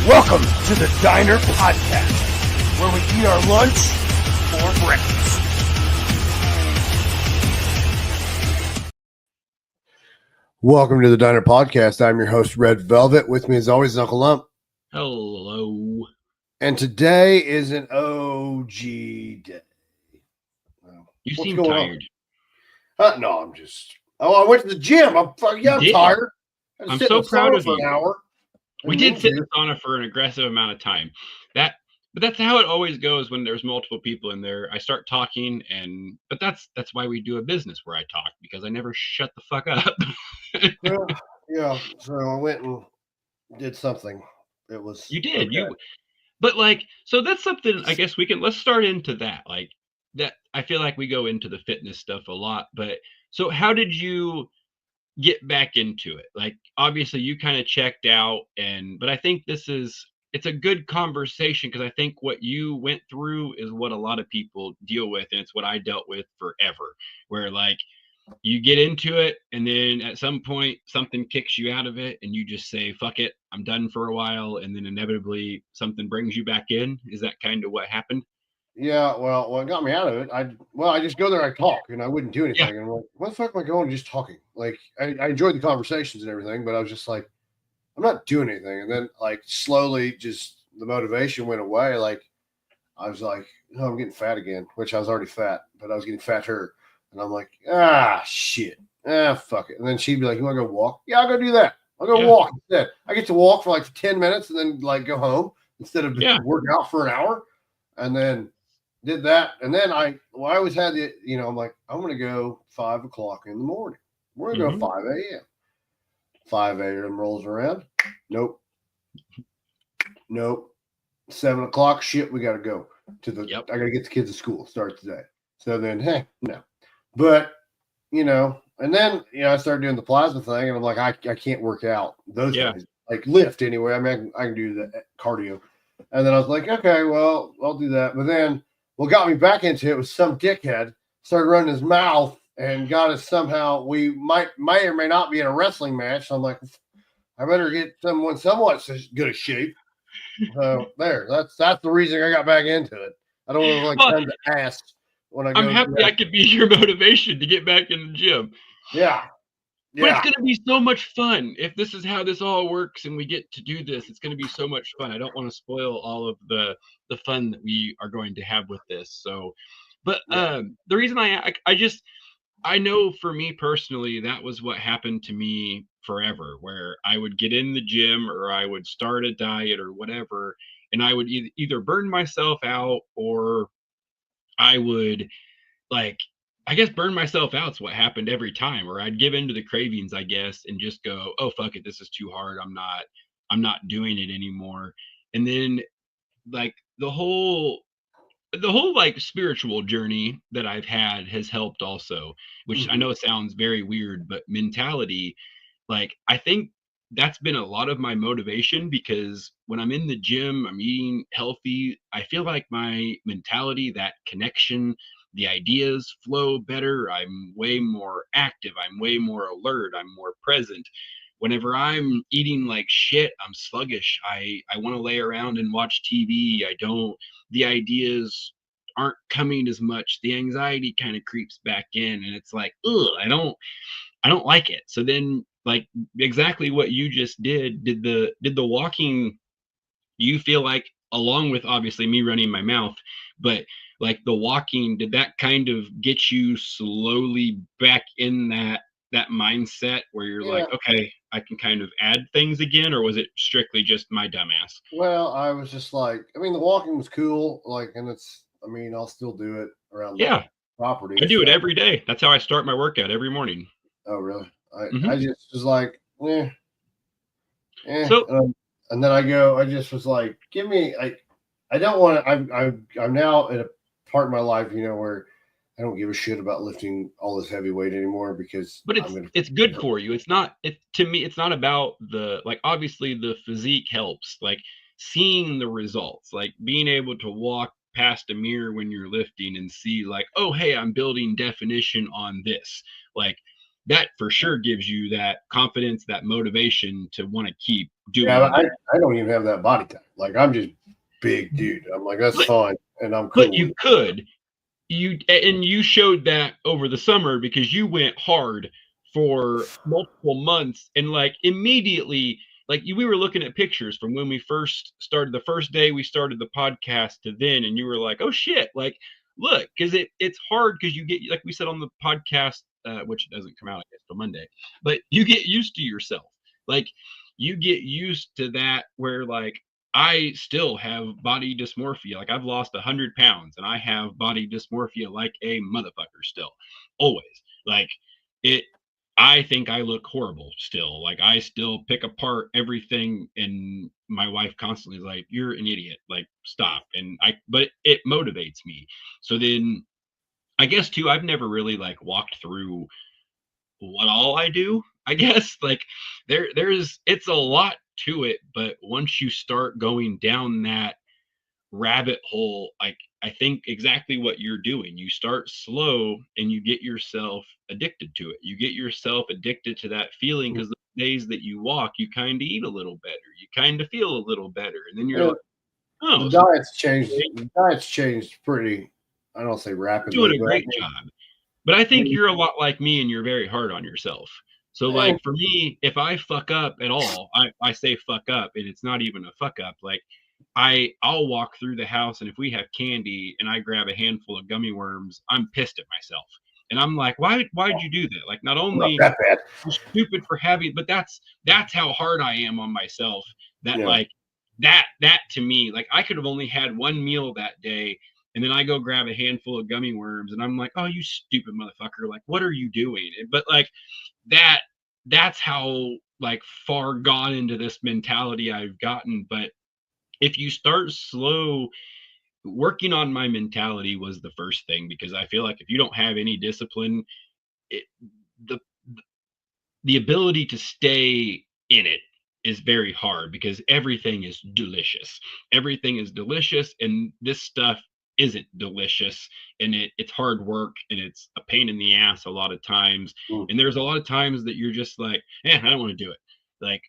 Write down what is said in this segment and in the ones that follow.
Welcome to the Diner Podcast, where we eat our lunch for breakfast. Welcome to the Diner Podcast. I'm your host, Red Velvet. With me, as always, Uncle Lump. Hello. And today is an OG day. You seem tired. No, I'm just... I went to the gym. I'm tired. I'm so proud of you. For an hour. We did sit in the sauna for an aggressive amount of time. But that's how it always goes when there's multiple people in there. I start talking, but that's why we do a business where I talk, because I never shut the fuck up. Yeah. So I went and did something. It was you did okay. So that's something. I guess let's start into that. Like that, I feel like we go into the fitness stuff a lot. But so how did you get back into it? Like, obviously you kind of checked out, but I think it's a good conversation, because I think what you went through is what a lot of people deal with, and it's what I dealt with forever, where like you get into it and then at some point something kicks you out of it and you just say, fuck it, I'm done for a while, and then inevitably something brings you back in. Is that kind of what happened? Yeah, well, what got me out of it, I just go there, I talk, and I wouldn't do anything. Yeah. And I'm like, what the fuck am I going just talking? Like, I enjoyed the conversations and everything, but I was just like, I'm not doing anything. And then, like, slowly just the motivation went away. Like, I was like, no, I'm getting fat again, which I was already fat, but I was getting fatter. And I'm like, shit. Fuck it. And then she'd be like, you want to go walk? Yeah, I'll go do that. I'll go walk instead. I get to walk for like 10 minutes and then, like, go home instead of work out for an hour. And then did that, and then I always had the, I'm like, I'm going to go 5 o'clock in the morning. We're going to go 5 a.m. 5 a.m. rolls around. Nope. 7 o'clock, shit, we got to go to the, I got to get the kids to school, start today. So then, no. But, and then, I started doing the plasma thing, and I'm like, I can't work out those days. Like lift anyway. I mean, I can do the cardio. And then I was like, okay, well, I'll do that. But then what got me back into it was some dickhead started running his mouth and got us somehow. We may or may not be in a wrestling match. So I'm like, I better get someone somewhat good a shape. So there, that's the reason I got back into it. I don't want to turn the ass when I go. I'm happy I could be your motivation to get back in the gym. Yeah. But it's going to be so much fun. If this is how this all works and we get to do this, it's going to be so much fun. I don't want to spoil all of the fun that we are going to have with this. So, but the reason I know for me personally, that was what happened to me forever, where I would get in the gym or I would start a diet or whatever, and I would either burn myself out, or I would burn myself out's what happened every time, or I'd give into the cravings, I guess, and just go, oh, fuck it, this is too hard. I'm not doing it anymore. And then like the whole like spiritual journey that I've had has helped also, which I know sounds very weird, but mentality, like I think that's been a lot of my motivation, because when I'm in the gym, I'm eating healthy, I feel like my mentality, that connection, the ideas flow better. I'm way more active. I'm way more alert. I'm more present. Whenever I'm eating like shit, I'm sluggish. I want to lay around and watch TV. The ideas aren't coming as much. The anxiety kind of creeps back in, and it's like, ugh, I don't like it. So then, like exactly what you just did the walking, you feel like, along with obviously me running my mouth, but like the walking, did that kind of get you slowly back in that mindset where you're like, okay, I can kind of add things again? Or was it strictly just my dumbass? Well, I was just like, the walking was cool, like, and I'll still do it around the property. I do it every day. That's how I start my workout every morning. Oh, really? I just was like, and then I just was like, I don't want to, I'm now at a part in my life, where I don't give a shit about lifting all this heavy weight anymore, because it's good for you. To me, it's not about obviously the physique helps, like seeing the results, like being able to walk past a mirror when you're lifting and see like, oh, hey, I'm building definition on this. Like that for sure gives you that confidence, that motivation to want to keep doing Yeah, it. I don't even have that body type. Like I'm just big dude. I'm like, that's But fine, and I'm but cool with you it. could. You showed that over the summer because you went hard for multiple months and like immediately like we were looking at pictures from when we first started the first day we started the podcast to then, and you were like, oh shit, like look, because it's hard because you get, like we said on the podcast, which doesn't come out I guess till Monday, but you get used to yourself. Like you get used to that where like I still have body dysmorphia. Like I've lost 100 pounds and I have body dysmorphia like a motherfucker still. Always. Like it, I think I look horrible still. Like I still pick apart everything, and my wife constantly is like, you're an idiot. Like stop. But it motivates me. So then I guess too, I've never really like walked through what all I do. I guess like there's it's a lot to it, but once you start going down that rabbit hole, like I think exactly what you're doing. You start slow and you get yourself addicted to it. You get yourself addicted to that feeling because the days that you walk, you kind of eat a little better. You kind of feel a little better. And then you're Yeah, like, oh, the so diet's changed. The diet's changed pretty. I don't say you're rapidly, doing a but great job. But I think you're a lot like me and you're very hard on yourself. So eh, like for me, if I fuck up at all, I say fuck up and it's not even a fuck up. Like I'll walk through the house and if we have candy and I grab a handful of gummy worms, I'm pissed at myself. And I'm like, why'd you do that? Like not I'm not only that bad. I'm stupid for having, but that's how hard I am on myself. That Yeah. like that to me, like I could have only had one meal that day, and then I go grab a handful of gummy worms, and I'm like, oh, you stupid motherfucker! Like, what are you doing? But like that, that's how like far gone into this mentality I've gotten. But if you start slow, working on my mentality was the first thing because I feel like if you don't have any discipline, it, the the ability to stay in it is very hard because everything is delicious. Everything is delicious, and this stuff isn't delicious, and it's hard work and it's a pain in the ass a lot of times. Mm. And there's a lot of times that you're just like, I don't want to do it. Like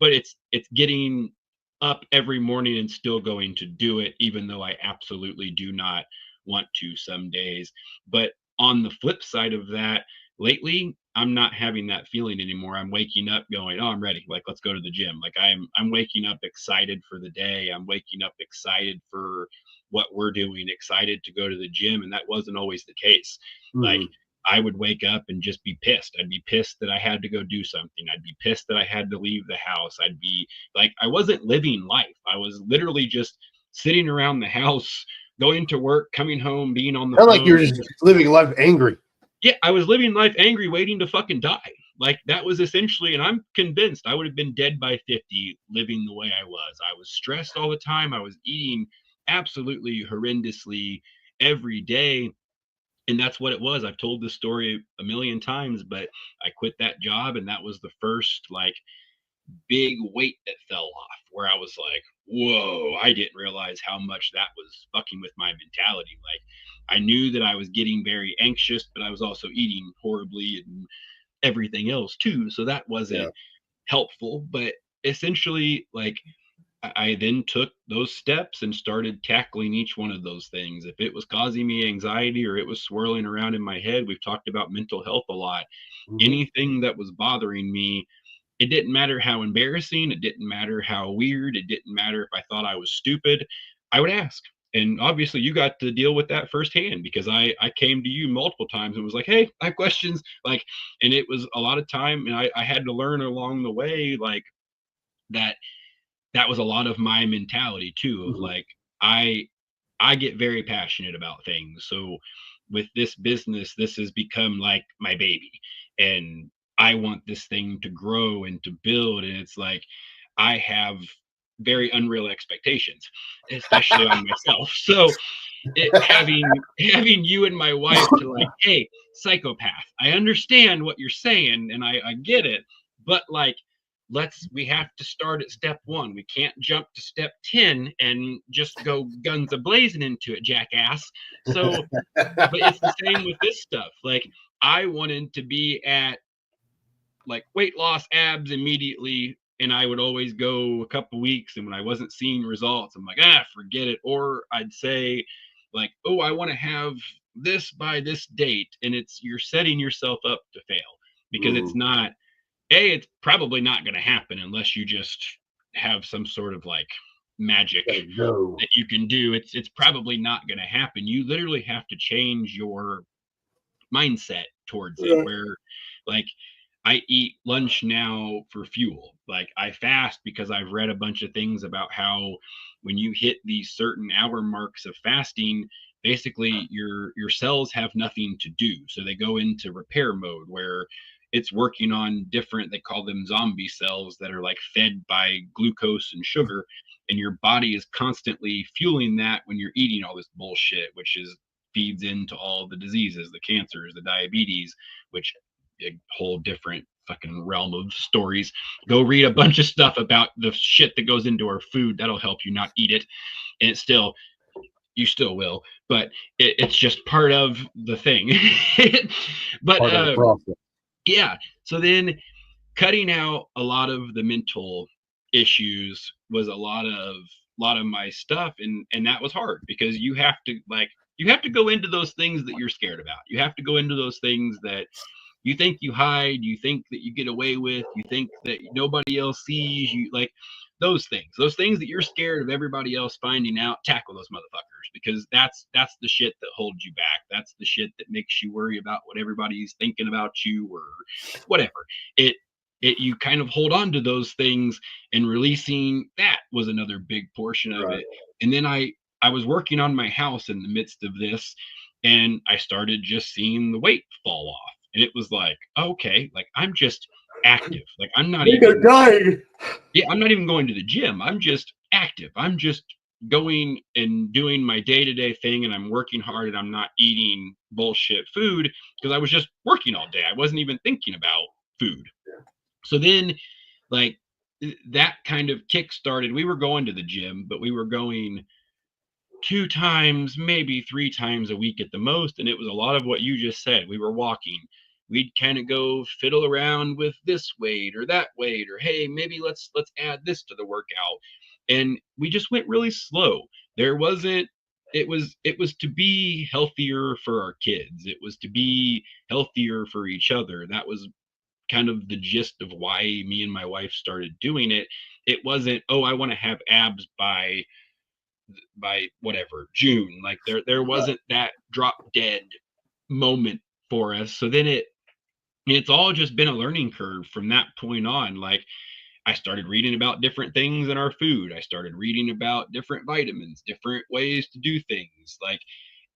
but it's getting up every morning and still going to do it, even though I absolutely do not want to some days. But on the flip side of that, lately I'm not having that feeling anymore. I'm waking up going, oh, I'm ready. Like, let's go to the gym. Like I'm waking up excited for the day. I'm waking up excited for what we're doing, excited to go to the gym. And that wasn't always the case. Like Mhm. I would wake up and just be pissed. I'd be pissed that I had to go do something. I'd be pissed that I had to leave the house. I'd be like, I wasn't living life. I was literally just sitting around the house, going to work, coming home, being on the Sound like phone. you're just living life angry. Yeah, I was living life angry, waiting to fucking die. Like that was essentially, and I'm convinced I would have been dead by 50 living the way I was. I was stressed all the time. I was eating absolutely horrendously every day. And that's what it was. I've told this story a million times, but I quit that job, and that was the first like big weight that fell off where I was like, whoa, I didn't realize how much that was fucking with my mentality. Like, I knew that I was getting very anxious, but I was also eating horribly and everything else too. So that Yeah. wasn't helpful. But essentially, like, I then took those steps and started tackling each one of those things. If it was causing me anxiety or it was swirling around in my head, we've talked about mental health a lot. Mhm. Anything that was bothering me, it didn't matter how embarrassing, it didn't matter how weird, it didn't matter if I thought I was stupid, I would ask. And obviously you got to deal with that firsthand because I came to you multiple times and was like, hey, I have questions. Like, and it was a lot of time, and I had to learn along the way, like that that was a lot of my mentality too, of Mhm. like, I I get very passionate about things. So with this business, this has become like my baby. And I want this thing to grow and to build. And it's like I have very unreal expectations, especially on myself. So having you and my wife to like, hey, psychopath, I understand what you're saying and I get it, but like we have to start at step one. We can't jump to step 10 and just go guns a blazing into it, jackass. So but it's the same with this stuff. Like I wanted to be at like weight loss abs immediately, and I would always go a couple weeks, and when I wasn't seeing results, I'm like, forget it. Or I'd say like, oh, I want to have this by this date, and you're setting yourself up to fail, because it's not it's probably not going to happen unless you just have some sort of like magic that you can do. It's probably not going to happen. You literally have to change your mindset towards it, where like I eat lunch now for fuel. Like I fast because I've read a bunch of things about how when you hit these certain hour marks of fasting, basically your cells have nothing to do. So they go into repair mode where it's working on different, they call them zombie cells, that are like fed by glucose and sugar, and your body is constantly fueling that when you're eating all this bullshit, which is feeds into all the diseases, the cancers, the diabetes, which a whole different fucking realm of stories. Go read a bunch of stuff about the shit that goes into our food. That'll help you not eat it. And you still will, but it's just part of the thing. But yeah, so then cutting out a lot of the mental issues was a lot of my stuff, and that was hard, because you have to go into those things that you're scared about. You have to go into those things that you think you hide, you think that you get away with, you think that nobody else sees you, like those things that you're scared of everybody else finding out. Tackle those motherfuckers, because that's the shit that holds you back. That's the shit that makes you worry about what everybody's thinking about you, or whatever. You kind of hold on to those things, and releasing that was another big portion of it. And then I was working on my house in the midst of this, and I started just seeing the weight fall off. And it was like, okay, like I'm just active. Like I'm not even dying. Yeah, I'm not even going to the gym. I'm just active. I'm just going and doing my day-to-day thing, and I'm working hard, and I'm not eating bullshit food, because I was just working all day. I wasn't even thinking about food. So then like that kind of kick started. We were going to the gym, but we were going 2 times, maybe 3 times a week at the most. And it was a lot of what you just said. We were walking. We'd kind of go fiddle around with this weight or that weight, or hey, maybe let's add this to the workout. And we just went really slow. It was to be healthier for our kids. It was to be healthier for each other. That was kind of the gist of why me and my wife started doing it. It wasn't, oh, I want to have abs by whatever June. Like there wasn't that drop dead moment for us. So then it's all just been a learning curve from that point on. Like I started reading about different things in our food. I started reading about different vitamins, different ways to do things. Like,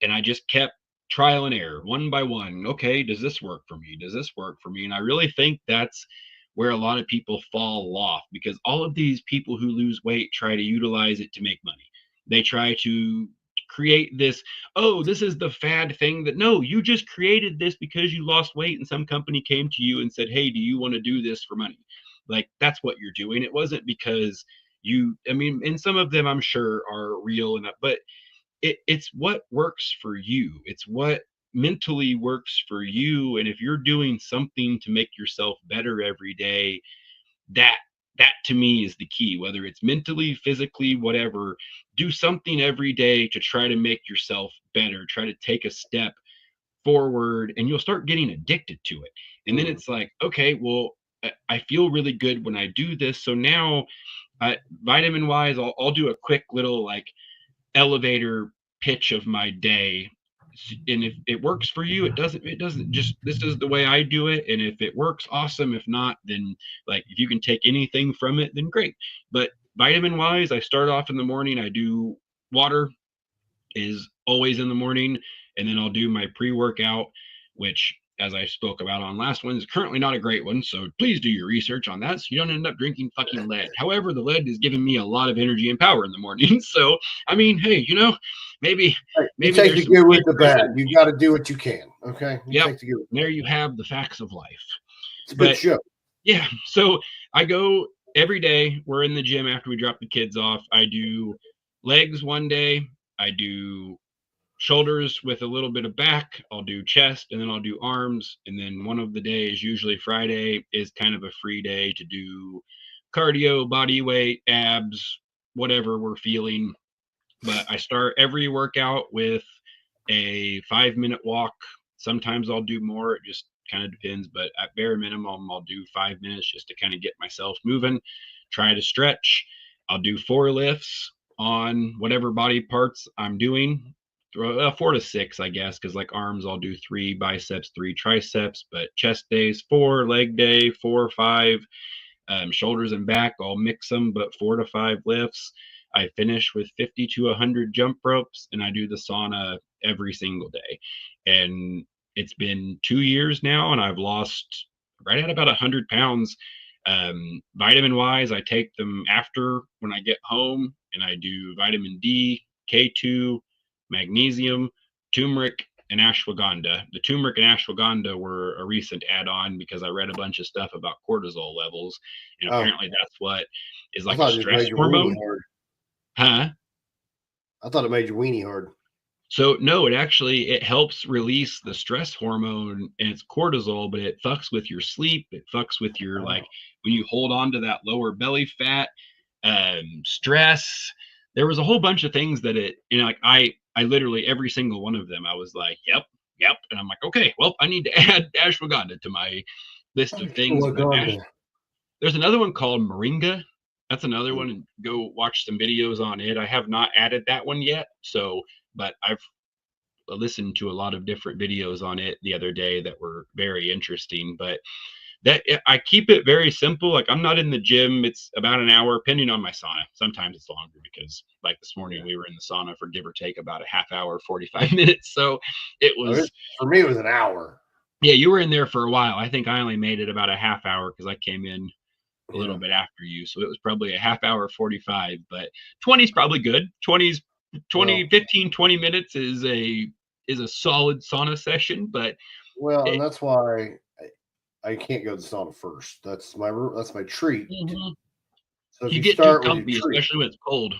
and I just kept trial and error, one by one. Okay, does this work for me? Does this work for me? And I really think that's where a lot of people fall off, because all of these people who lose weight try to utilize it to make money. They try to create this, oh, this is the fad thing. That no, you just created this because you lost weight and some company came to you and said, hey, do you want to do this for money? Like that's what you're doing. It wasn't because and some of them I'm sure are real enough, but it's what works for you. It's what mentally works for you. And if you're doing something to make yourself better every day, that to me is the key. Whether it's mentally, physically, whatever, do something every day to try to make yourself better. Try to take a step forward, and you'll start getting addicted to it. And then it's like, okay, well, I feel really good when I do this. So now vitamin wise, I'll do a quick little like elevator pitch of my day. And if it works for you, it doesn't just, this is the way I do it. And if it works, awesome. If not, then like if you can take anything from it, then great. But vitamin wise, I start off in the morning. I do water is always in the morning, and then I'll do my pre-workout, which, as I spoke about on last one, is currently not a great one. So please do your research on that, so you don't end up drinking fucking lead. However, the lead is giving me a lot of energy and power in the morning. So, I mean, hey, maybe you take the good with the bad. You got to do what you can. Okay. Yeah. There you have the facts of life. It's a good show. Yeah. So I go every day. We're in the gym after we drop the kids off. I do legs one day. I do shoulders with a little bit of back. I'll do chest, and then I'll do arms. And then one of the days, usually Friday, is kind of a free day to do cardio, body weight, abs, whatever we're feeling. But I start every workout with a 5-minute walk. Sometimes I'll do more. It just kind of depends. But at bare minimum, I'll do 5 minutes just to kind of get myself moving, try to stretch. I'll do 4 lifts on whatever body parts I'm doing. 4 to 6, I guess, because like arms, I'll do 3 biceps, 3 triceps, but chest days 4, leg day 4 or 5, shoulders and back, I'll mix them, but 4 to 5 lifts. I finish with 50 to 100 jump ropes, and I do the sauna every single day. And it's been 2 years now, and I've lost right at about 100 pounds. Vitamin wise, I take them after when I get home, and I do vitamin D, K2, magnesium, turmeric, and ashwagandha. The turmeric and ashwagandha were a recent add-on because I read a bunch of stuff about cortisol levels, and apparently that's what is like a stress hormone. Huh? I thought it made your weenie hard. So no, it helps release the stress hormone, and it's cortisol, but it fucks with your sleep. It fucks with your like when you hold on to that lower belly fat, stress. There was a whole bunch of things that like I literally every single one of them I was like, yep. And I'm like, okay, well, I need to add ashwagandha to my list of things. There's another one called moringa. That's another one, and go watch some videos on it. I have not added that one yet, but I've listened to a lot of different videos on it the other day that were very interesting. But I keep it very simple. Like I'm not in the gym. It's about an hour, depending on my sauna. Sometimes it's longer because like this morning we were in the sauna for give or take about a half hour, 45 minutes. So it was, for me, it was an hour. Yeah, you were in there for a while. I think I only made it about a half hour because I came in a little bit after you. So it was probably a half hour, 45, but 20 is probably good. 15, 20 minutes is a solid sauna session, but and that's why I can't go to the sauna first. That's my treat. Mm-hmm. So if you get too comfy, especially when it's cold.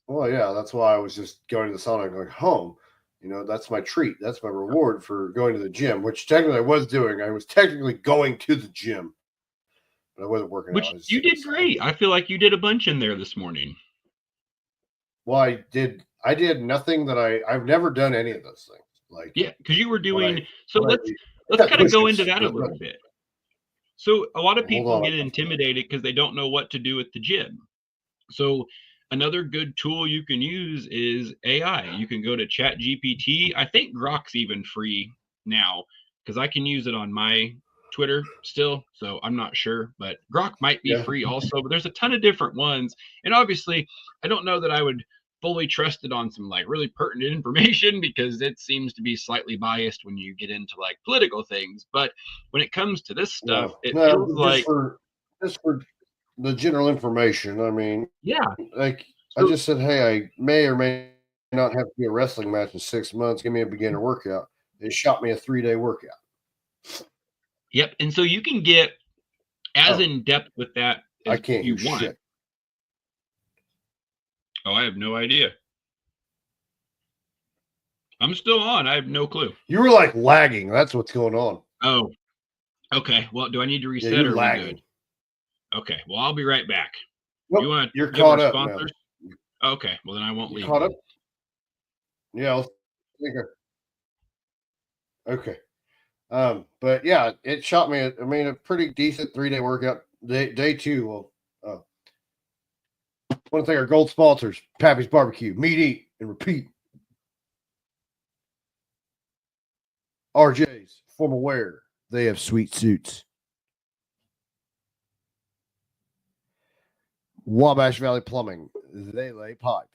Well, yeah, that's why I was just going to the sauna and going home. That's my treat. That's my reward for going to the gym, which technically I was doing. I was technically going to the gym, but I wasn't working out. You did great. I feel like you did a bunch in there this morning. Well, I did nothing that I've never done any of those things. Like, yeah, because you were doing. Let's kind of go into that a little bit. So a lot of people get intimidated because they don't know what to do at the gym. So another good tool you can use is AI. You can go to ChatGPT. I think Grok's even free now because I can use it on my Twitter still, so I'm not sure, but Grok might be free also, but there's a ton of different ones. And obviously I don't know that I would fully trust it on some like really pertinent information because it seems to be slightly biased when you get into like political things. But when it comes to this stuff, it feels like just for the general information. I mean, like so, I just said, hey, I may or may not have to do a wrestling match in 6 months. Give me a beginner workout. They shot me a 3-day workout. Yep. And so you can get as in depth with that as you want. Shit. Oh, I have no idea. I'm still on. I have no clue. You were like lagging. That's what's going on. Oh, okay. Well, do I need to reset or are we good? Okay. Well, I'll be right back. Nope, you're caught up now. Okay. Well, then I won't leave. Caught up? Yeah. Okay. But yeah, it shot me. A pretty decent 3-day workout. Day 2. Well, I want to thank our gold sponsors: Pappy's Barbecue, Meat Eat and Repeat, RJ's Formal Wear. They have sweet suits. Wabash Valley Plumbing. They lay pipe.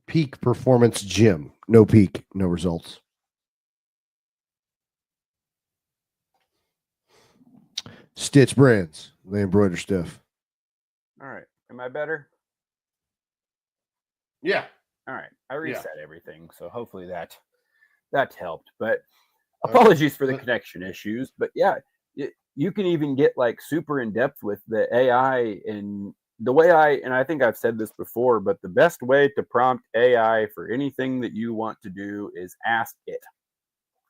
Peak Performance Gym. No peak, no results. Stitch Brands. They embroider stuff. All right. Am I better? Yeah. All right. I reset everything, so hopefully that helped. But apologies for the connection issues. But yeah, you can even get like super in depth with the AI and the way I think I've said this before, but the best way to prompt AI for anything that you want to do is ask it.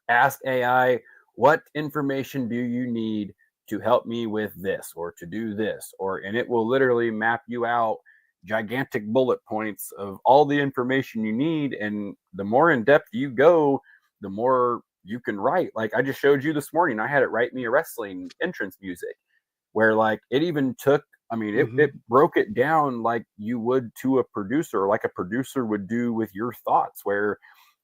Ask AI, what information do you need to help me with this or to do this? And it will literally map you out gigantic bullet points of all the information you need. And the more in depth you go, the more you can write. Like I just showed you this morning, I had it write me a wrestling entrance music where like it even took, I mean, it broke it down like you would to a producer, like a producer would do with your thoughts, where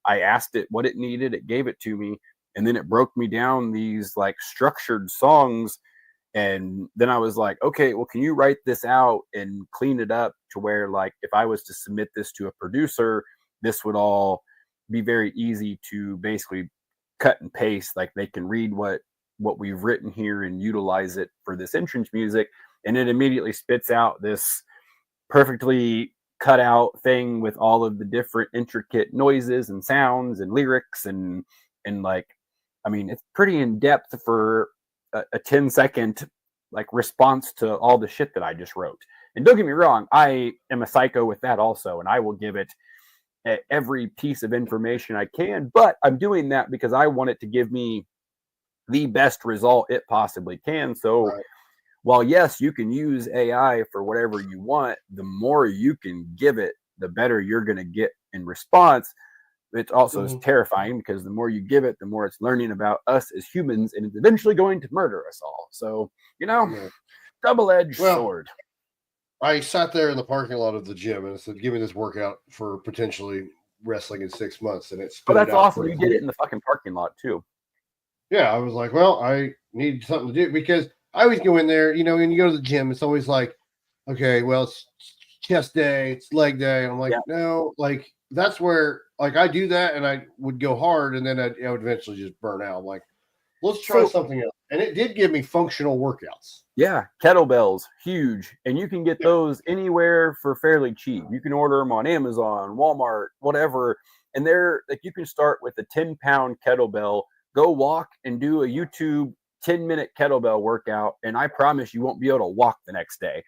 I asked it what it needed, it gave it to me, and then it broke me down these like structured songs. And then I was like, okay, well, can you write this out and clean it up to where like if I was to submit this to a producer, this would all be very easy to basically cut and paste. Like they can read what we've written here and utilize it for this entrance music. And it immediately spits out this perfectly cut out thing with all of the different intricate noises and sounds and lyrics and like, I mean, it's pretty in depth for a 10-second like response to all the shit that I just wrote. And don't get me wrong, I am a psycho with that also, and I will give it every piece of information I can, but I'm doing that because I want it to give me the best result it possibly can. So while yes, you can use AI for whatever you want, the more you can give it, the better you're going to get in response. It also is terrifying because the more you give it, the more it's learning about us as humans, and it's eventually going to murder us all. So, double-edged sword. I sat there in the parking lot of the gym and said, give me this workout for potentially wrestling in 6 months. And it's that's awesome. You did it in the fucking parking lot too. Yeah, I was like, well, I need something to do because I always go in there, when you go to the gym, it's always like, okay, well, it's chest day, it's leg day. And I'm like, no, like that's where like I do that and I would go hard and then I would eventually just burn out. I'm like, let's try something else. And it did give me functional workouts. Yeah, kettlebells, huge. And you can get those anywhere for fairly cheap. You can order them on Amazon, Walmart, whatever. And they're like, you can start with a 10-pound kettlebell, go walk and do a YouTube 10-minute kettlebell workout. And I promise you won't be able to walk the next day.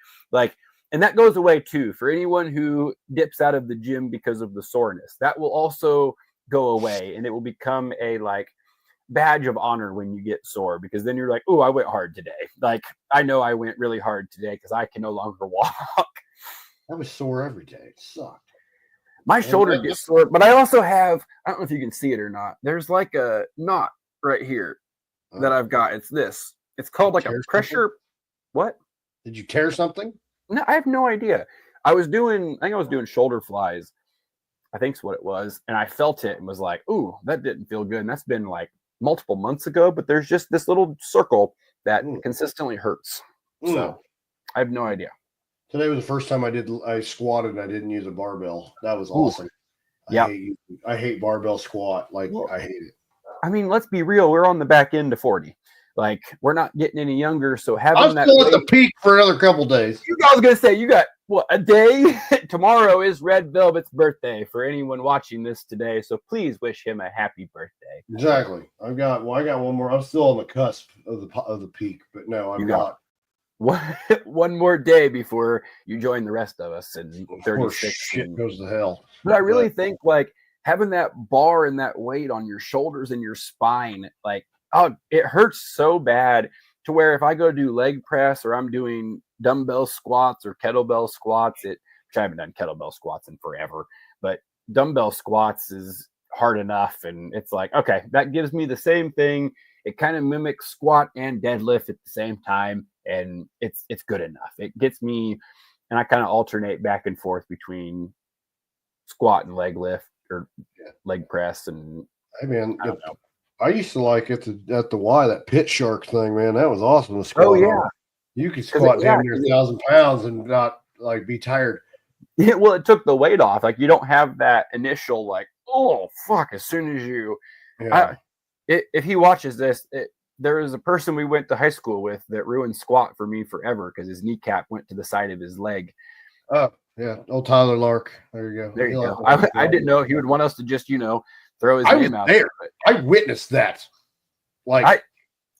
And that goes away too. For anyone who dips out of the gym because of the soreness, that will also go away. And it will become a badge of honor when you get sore, because then you're like, oh, I went hard today. Like, I know I went really hard today because I can no longer walk. I was sore every day. It sucked. My shoulder gets sore, but I also have, I don't know if you can see it or not. There's like a knot right here that I've got. It's this. It's called like a pressure. What? Did you tear something? No, I have no idea. I think I was doing shoulder flies. I think's what it was. And I felt it and was like, ooh, that didn't feel good. And that's been like multiple months ago, but there's just this little circle that consistently hurts. So I have no idea. Today was the first time I squatted and I didn't use a barbell. That was awesome. Yeah. I hate barbell squat. I hate it. I mean, let's be real. We're on the back end of 40. Like, we're not getting any younger. So having I'm still at the peak for another couple days. I was going to say, you got, what, a day? Tomorrow is Red Velvet's birthday for anyone watching this today. So please wish him a happy birthday. Exactly. I got one more. I'm still on the cusp of the peak. But no, I'm not. One more day before you join the rest of us in 36. Shit goes to hell. But I really think having that bar and that weight on your shoulders and your spine, it hurts so bad to where if I go do leg press or I'm doing dumbbell squats or kettlebell squats, which I haven't done kettlebell squats in forever, but dumbbell squats is hard enough. And it's like, okay, that gives me the same thing. It kind of mimics squat and deadlift at the same time. And it's good enough. It gets me, and I kind of alternate back and forth between squat and leg lift or leg press. And I don't know. I used to like at the Y, that pit shark thing, man. That was awesome to squat. Oh yeah, you could squat damn near 1,000 pounds and not be tired. Yeah, well, it took the weight off. You don't have that initial oh fuck. As soon as you, if he watches this, there is a person we went to high school with that ruined squat for me forever because his kneecap went to the side of his leg. Oh yeah, old Tyler Lark. There you go. There you go. I didn't know he would want us to just throw his name out there. I witnessed that. I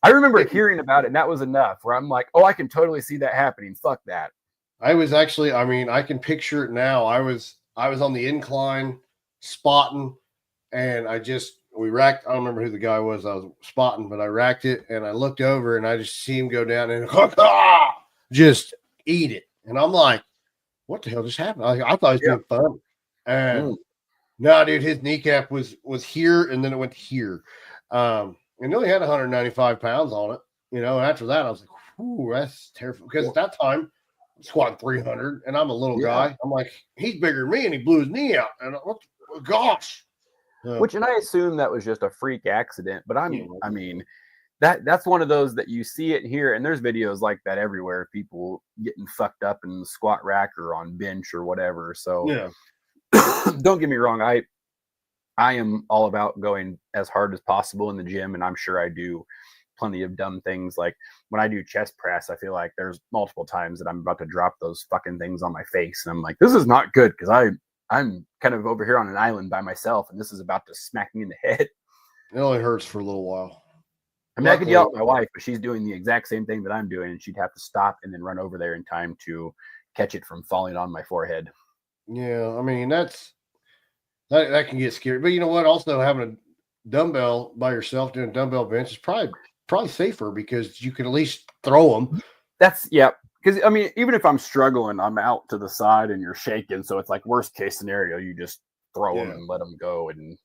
remember hearing about it, and that was enough. Where I'm like, oh, I can totally see that happening. Fuck that. I was actually, I mean, I can picture it now. I was on the incline spotting, and we racked. I don't remember who the guy was I was spotting, but I racked it, and I looked over, and I just see him go down and just eat it. And I'm like, what the hell just happened? I thought he was being fun. And no, dude, his kneecap was here, and then it went here. And he only had 195 pounds on it. And after that, I was like, ooh, that's terrible. Because at that time, I'm squatting 300, and I'm a little guy. I'm like, he's bigger than me, and he blew his knee out. And gosh. Which, and I assume that was just a freak accident, but I mean, that's one of those that you see it here, and there's videos like that everywhere. People getting fucked up in the squat rack or on bench or whatever. So don't get me wrong, I am all about going as hard as possible in the gym, and I'm sure I do plenty of dumb things. Like when I do chest press, I feel like there's multiple times that I'm about to drop those fucking things on my face, and I'm like, this is not good because I'm kind of over here on an island by myself, and this is about to smack me in the head. It only hurts for a little while. I mean, I could yell at my wife, but she's doing the exact same thing that I'm doing, and she'd have to stop and then run over there in time to catch it from falling on my forehead. Yeah, I mean, that can get scary. But you know what? Also, having a dumbbell by yourself doing dumbbell bench is probably safer because you can at least throw them. Because I mean, even if I'm struggling, I'm out to the side and you're shaking, so it's like worst case scenario, you just throw them and let them go. And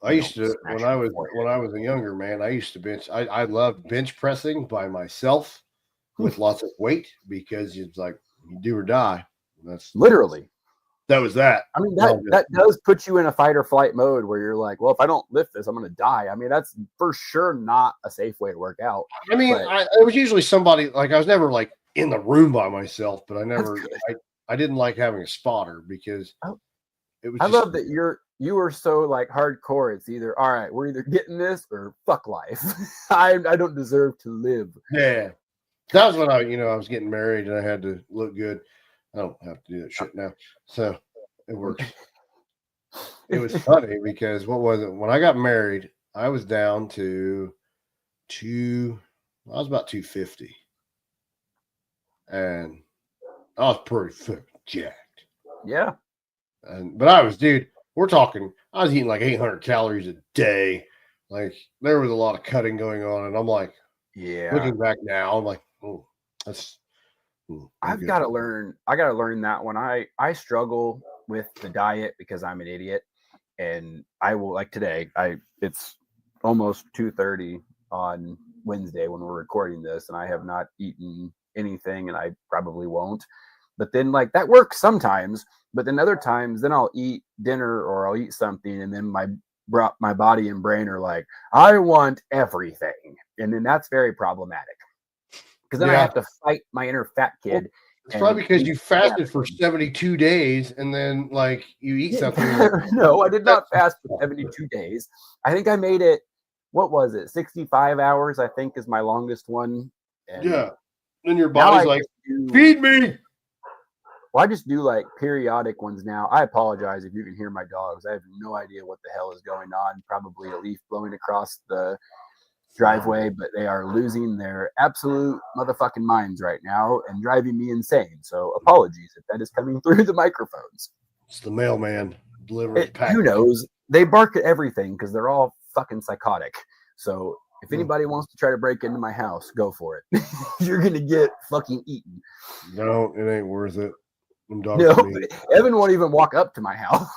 I used to when I was a younger man, I used to bench. I loved bench pressing by myself with lots of weight because it's like you do or die. That's literally. That was that. I mean, that does put you in a fight or flight mode where you're like, well, if I don't lift this, I'm going to die. I mean, that's for sure not a safe way to work out. I mean, it was usually somebody, like I was never like in the room by myself, but I didn't like having a spotter because it was. I love that you were so like hardcore. It's either, all right, we're either getting this or fuck life. I don't deserve to live. Yeah. That was when I was getting married and I had to look good. I don't have to do that shit now. So it works. It was funny because what was it? When I got married, I was down to I was about 250. And I was pretty fucking jacked. Yeah. But I was, dude, we're talking, I was eating like 800 calories a day. Like there was a lot of cutting going on. And I'm like, looking back now, I'm like, oh, that's. I got to learn that one. I struggle with the diet because I'm an idiot, and I will, like today, it's almost 2:30 on Wednesday when we're recording this, and I have not eaten anything, and I probably won't. But then like that works sometimes, but then other times then I'll eat dinner or I'll eat something, and then my body and brain are like, I want everything, and then that's very problematic. Because then I have to fight my inner fat kid. Well, it's probably because you fasted for 72 days and then like you eat something. No, I did not fast for 72 days. I think I made it, what was it? 65 hours, I think, is my longest one. And then your body's like, feed me. Well, I just do like periodic ones now. I apologize if you can hear my dogs. I have no idea what the hell is going on. Probably a leaf blowing across the driveway, but they are losing their absolute motherfucking minds right now and driving me insane. So apologies if that is coming through the microphones. It's the mailman delivering package. Who knows? They bark at everything because they're all fucking psychotic. So if anybody wants to try to break into my house, go for it. You're gonna get fucking eaten. No, it ain't worth it. Evan won't even walk up to my house.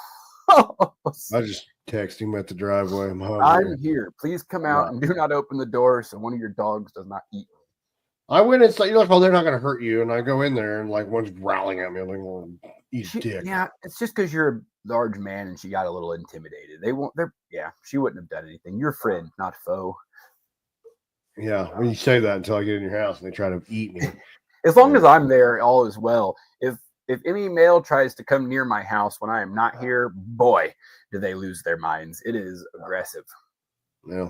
I just text him at the driveway. I'm here. Please come out and do not open the door so one of your dogs does not eat me. I went inside. You're like, oh, they're not going to hurt you. And I go in there and like one's growling at me. I'm like, well, eat dick. Yeah, it's just because you're a large man and she got a little intimidated. She wouldn't have done anything. You're friend, not foe. Yeah, when you say that until I get in your house and they try to eat me. As long as I'm there, all is well. If any male tries to come near my house when I am not here, boy, do they lose their minds. It is aggressive. Yeah.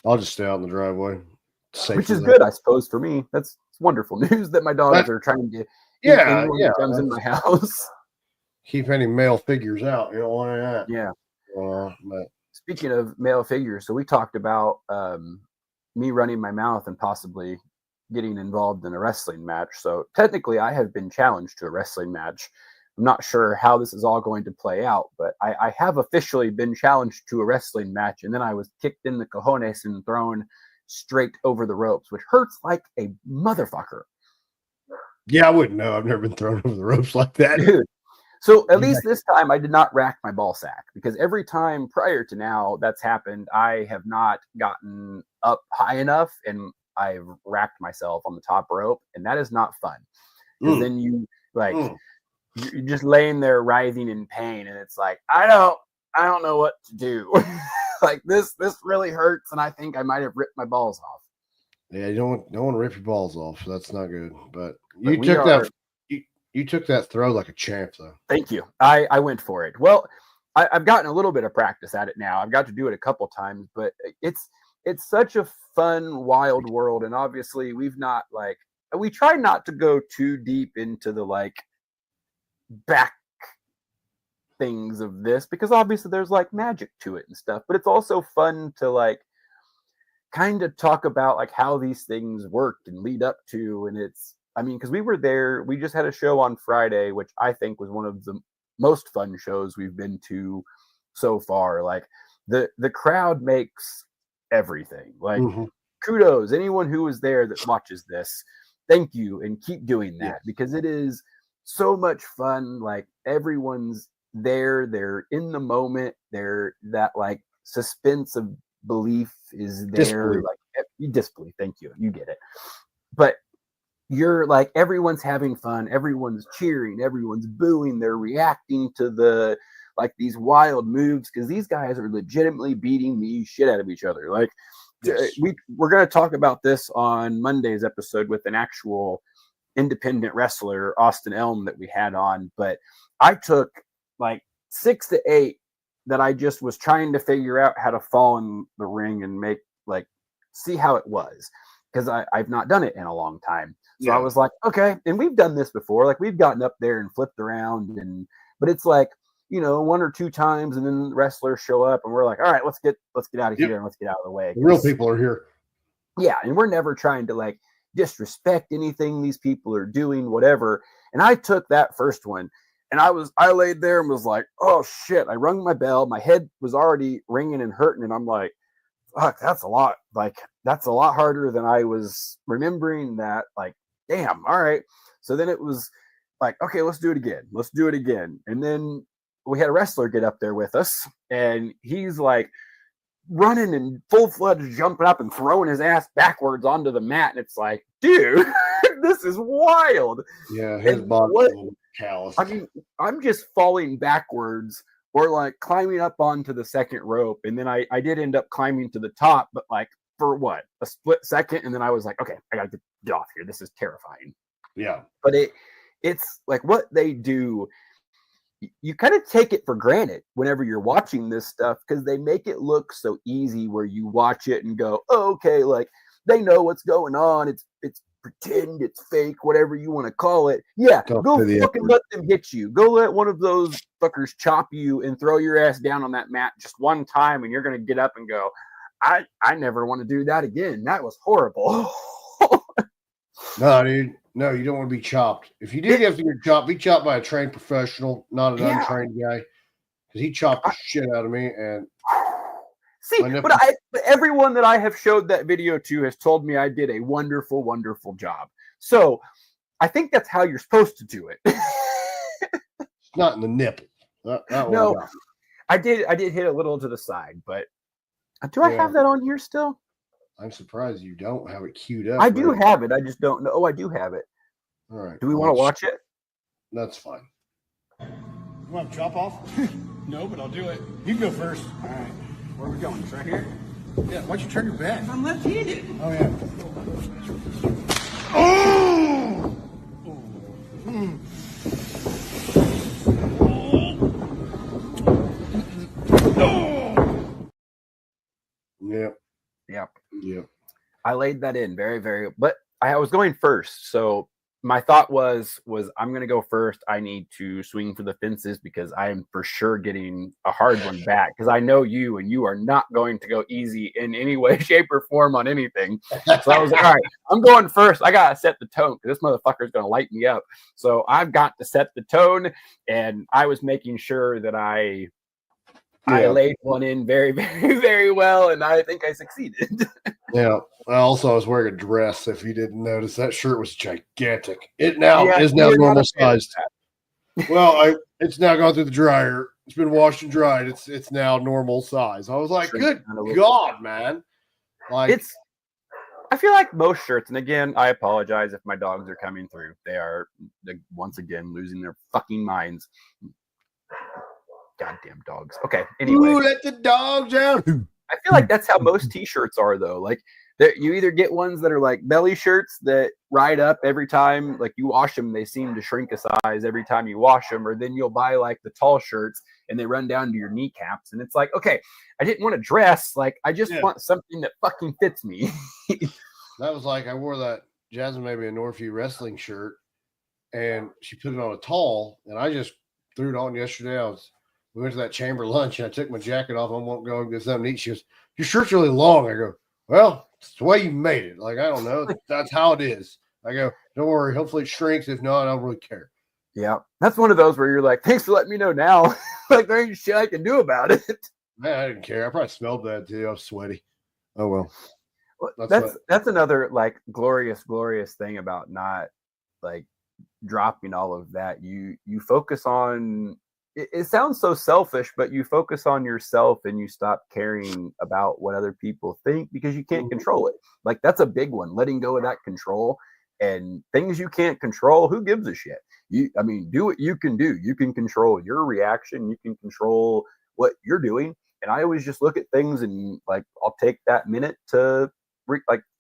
I'll just stay out in the driveway. Which is good, I suppose, for me. That's wonderful news that my dogs are trying to eat anyone who comes in my house. Keep any male figures out. You don't want that. Yeah. But speaking of male figures, so we talked about me running my mouth and possibly getting involved in a wrestling match. So technically, I have been challenged to a wrestling match. I'm not sure how this is all going to play out, but I have officially been challenged to a wrestling match, and then I was kicked in the cojones and thrown straight over the ropes, which hurts like a motherfucker. Yeah, I wouldn't know. I've never been thrown over the ropes like that. Dude. So at least this time I did not rack my ball sack, because every time prior to now that's happened, I have not gotten up high enough and I've racked myself on the top rope, and that is not fun. Because then you like you're just laying there writhing in pain, and it's like, I don't know what to do. Like this really hurts, and I think I might have ripped my balls off. Yeah, you don't want to rip your balls off, so that's not good. But you took that throw like a champ, though. Thank you. I went for it. Well, I've gotten a little bit of practice at it now. I've got to do it a couple times, but it's such a fun, wild world, and obviously we try not to go too deep into the like back things of this, because obviously there's like magic to it and stuff, but it's also fun to like kind of talk about like how these things worked and lead up to. And because we were there, we just had a show on Friday, which I think was one of the most fun shows we've been to so far. Like the crowd makes everything. Like kudos, anyone who was there that watches this, thank you, and keep doing that, because it is so much fun. Like everyone's there, they're in the moment, they're that like suspense of belief is there. Disbelief. Like disbelief, thank you, you get it. But you're like, everyone's having fun, everyone's cheering, everyone's booing, they're reacting to the like these wild moves, because these guys are legitimately beating the shit out of each other. Like we're going to talk about this on Monday's episode with an actual independent wrestler, Austin Elm, that we had on. But I took like 6 to 8 that I just was trying to figure out how to fall in the ring and make like see how it was, because I've not done it in a long time. So I was like, okay, and we've done this before. Like we've gotten up there and flipped around, but it's like, 1 or 2 times, and then wrestlers show up, and we're like, all right, let's get out of here and let's get out of the way. The real people are here. Yeah, and we're never trying to like disrespect anything these people are doing, whatever. And I took that first one, and I laid there and was like, oh shit. I rung my bell. My head was already ringing and hurting, and I'm like, fuck, that's a lot. Like that's a lot harder than I was remembering. That like, damn. All right. So then it was like, okay, let's do it again. And then we had a wrestler get up there with us, and he's like running and full-fledged jumping up and throwing his ass backwards onto the mat. And it's like, dude, this is wild. Yeah, his body callous. I mean, I'm just falling backwards or like climbing up onto the second rope. And then I did end up climbing to the top, but like for what? A split second. And then I was like, okay, I got to get off here. This is terrifying. Yeah. But it's like what they do, you kind of take it for granted whenever you're watching this stuff, because they make it look so easy where you watch it and go, oh, okay, like they know what's going on. It's pretend, it's fake, whatever you want to call it. Yeah, go fucking let them hit you. Go let one of those fuckers chop you and throw your ass down on that mat just one time, and you're going to get up and go, I never want to do that again. That was horrible. No, dude. No, you don't want to be chopped. If you did have to get chopped, be chopped by a trained professional, not an untrained guy. Because he chopped the shit out of me. And see, but everyone that I have showed that video to has told me I did a wonderful, wonderful job. So I think that's how you're supposed to do it. It's not in the nipple. No, I did hit a little to the side, but do I have that on here still? I'm surprised you don't have it queued up. I do have it. I just don't know. Oh, I do have it. All right. Do we want to watch it? That's fine. You want to chop off? No, but I'll do it. You go first. All right. Where are we going? Just right here? Yeah, why don't you turn your back? I'm left-handed. Oh, yeah. Oh! Yep. I laid that in very, very, but I was going first. So my thought was I'm going to go first. I need to swing for the fences because I am for sure getting a hard one back because I know you and you are not going to go easy in any way, shape, or form on anything. So I was like, all right, I'm going first. I got to set the tone because this motherfucker is going to light me up. So I've got to set the tone, and I was making sure that I laid one in very, very, very well, and I think I succeeded. Yeah. Also, I was wearing a dress. If you didn't notice, that shirt was gigantic. It now is now normal sized. Well, it's now gone through the dryer. It's been washed and dried. It's now normal size. I was like, good God, man! Like I feel like most shirts, and again, I apologize if my dogs are coming through. They are once again losing their fucking minds. Goddamn dogs. Okay. Anyway, ooh, let the dogs out. I feel like that's how most t-shirts are, though. Like, you either get ones that are like belly shirts that ride up every time, like you wash them, they seem to shrink a size every time you wash them, or then you'll buy like the tall shirts and they run down to your kneecaps. And it's like, okay, I didn't want to dress. Like, I just want something that fucking fits me. That was like, I wore that Jasmine made me a Northview wrestling shirt and she put it on a tall and I just threw it on yesterday. We went to that chamber lunch and I took my jacket off. I won't go and get something to eat. She goes, your shirt's really long. I go, well, it's the way you made it. Like, I don't know. That's how it is. I go, don't worry. Hopefully it shrinks. If not, I don't really care. Yeah. That's one of those where you're like, thanks for letting me know now. Like, there ain't shit I can do about it. Man, I didn't care. I probably smelled bad too. I was sweaty. Oh, well. That's another like glorious thing about not like dropping all of that. You focus on it sounds so selfish, but you focus on yourself and you stop caring about what other people think because you can't control it. Like, that's a big one, letting go of that control and things you can't control. Who gives a shit? Do what you can do. You can control your reaction. You can control what you're doing. And I always just look at things and like, I'll take that minute to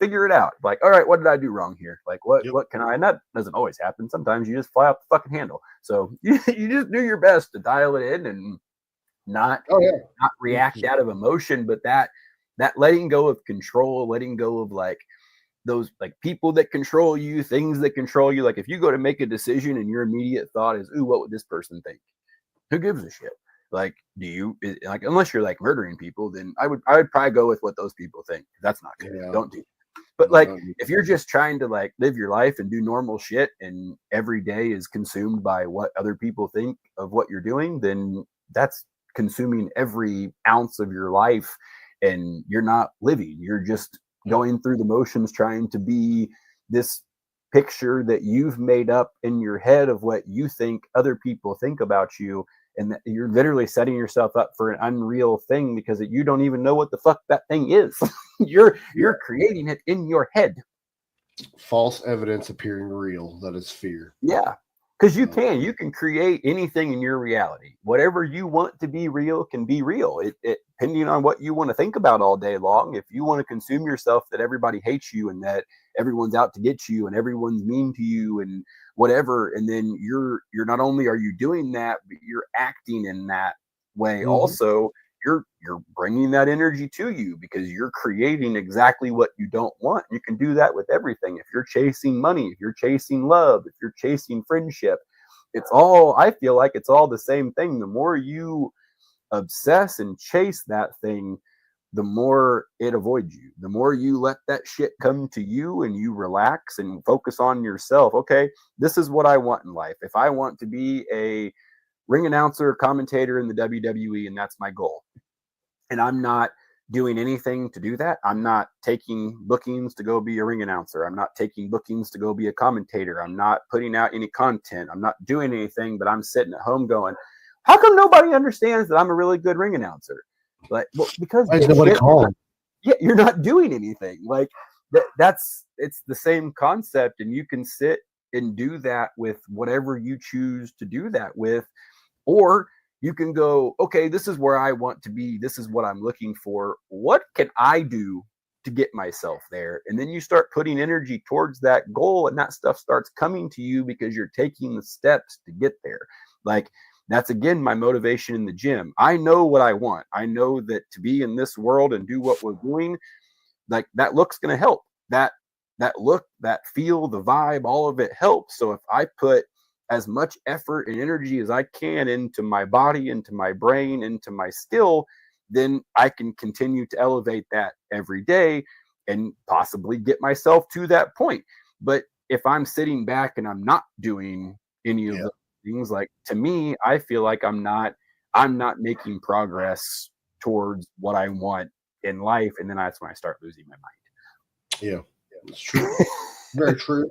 figure it out. Like, all right, what did I do wrong here? Like, what can I? And that doesn't always happen. Sometimes you just fly off the fucking handle. So you just do your best to dial it in and not react out of emotion, but that letting go of control, letting go of like those like people that control you, things that control you. Like, if you go to make a decision and your immediate thought is, ooh, what would this person think? Who gives a shit? Like, unless you're like murdering people, then I would probably go with what those people think. That's not good. Don't do that. But like, if you're just trying to like live your life and do normal shit and every day is consumed by what other people think of what you're doing, then that's consuming every ounce of your life and you're not living. You're just going through the motions, trying to be this picture that you've made up in your head of what you think other people think about you. And you're literally setting yourself up for an unreal thing because you don't even know what the fuck that thing is. You're creating it in your head. False evidence appearing real. That is fear. Yeah. Because you can create anything in your reality. Whatever you want to be real can be real. It depending on what you want to think about all day long. If you want to consume yourself that everybody hates you and that everyone's out to get you and everyone's mean to you and whatever, and then you're not only are you doing that, but you're acting in that way also. You're bringing that energy to you because you're creating exactly what you don't want. You can do that with everything. If you're chasing money, if you're chasing love, if you're chasing friendship, I feel like it's all the same thing. The more you obsess and chase that thing, the more it avoids you. The more you let that shit come to you and you relax and focus on yourself. Okay, this is what I want in life. If I want to be a ring announcer, commentator in the WWE, and that's my goal, and I'm not doing anything to do that. I'm not taking bookings to go be a ring announcer. I'm not taking bookings to go be a commentator. I'm not putting out any content. I'm not doing anything, but I'm sitting at home going, how come nobody understands that I'm a really good ring announcer? Like, well, because nobody calling. Yeah, you're not doing anything. Like it's the same concept, and you can sit and do that with whatever you choose to do that with, or you can go, okay, this is where I want to be. This is what I'm looking for. What can I do to get myself there? And then you start putting energy towards that goal, and that stuff starts coming to you because you're taking the steps to get there. Like, that's again my motivation in the gym. I know what I want. I know that to be in this world and do what we're doing, like that look's going to help. That that look, that feel, the vibe, all of it helps. So if I put as much effort and energy as I can into my body, into my brain, into my skill, then I can continue to elevate that every day and possibly get myself to that point. But if I'm sitting back and I'm not doing any of Yeah. those things, like, to me, I feel like I'm not making progress towards what I want in life. And then that's when I start losing my mind. Yeah, it's true. Very true.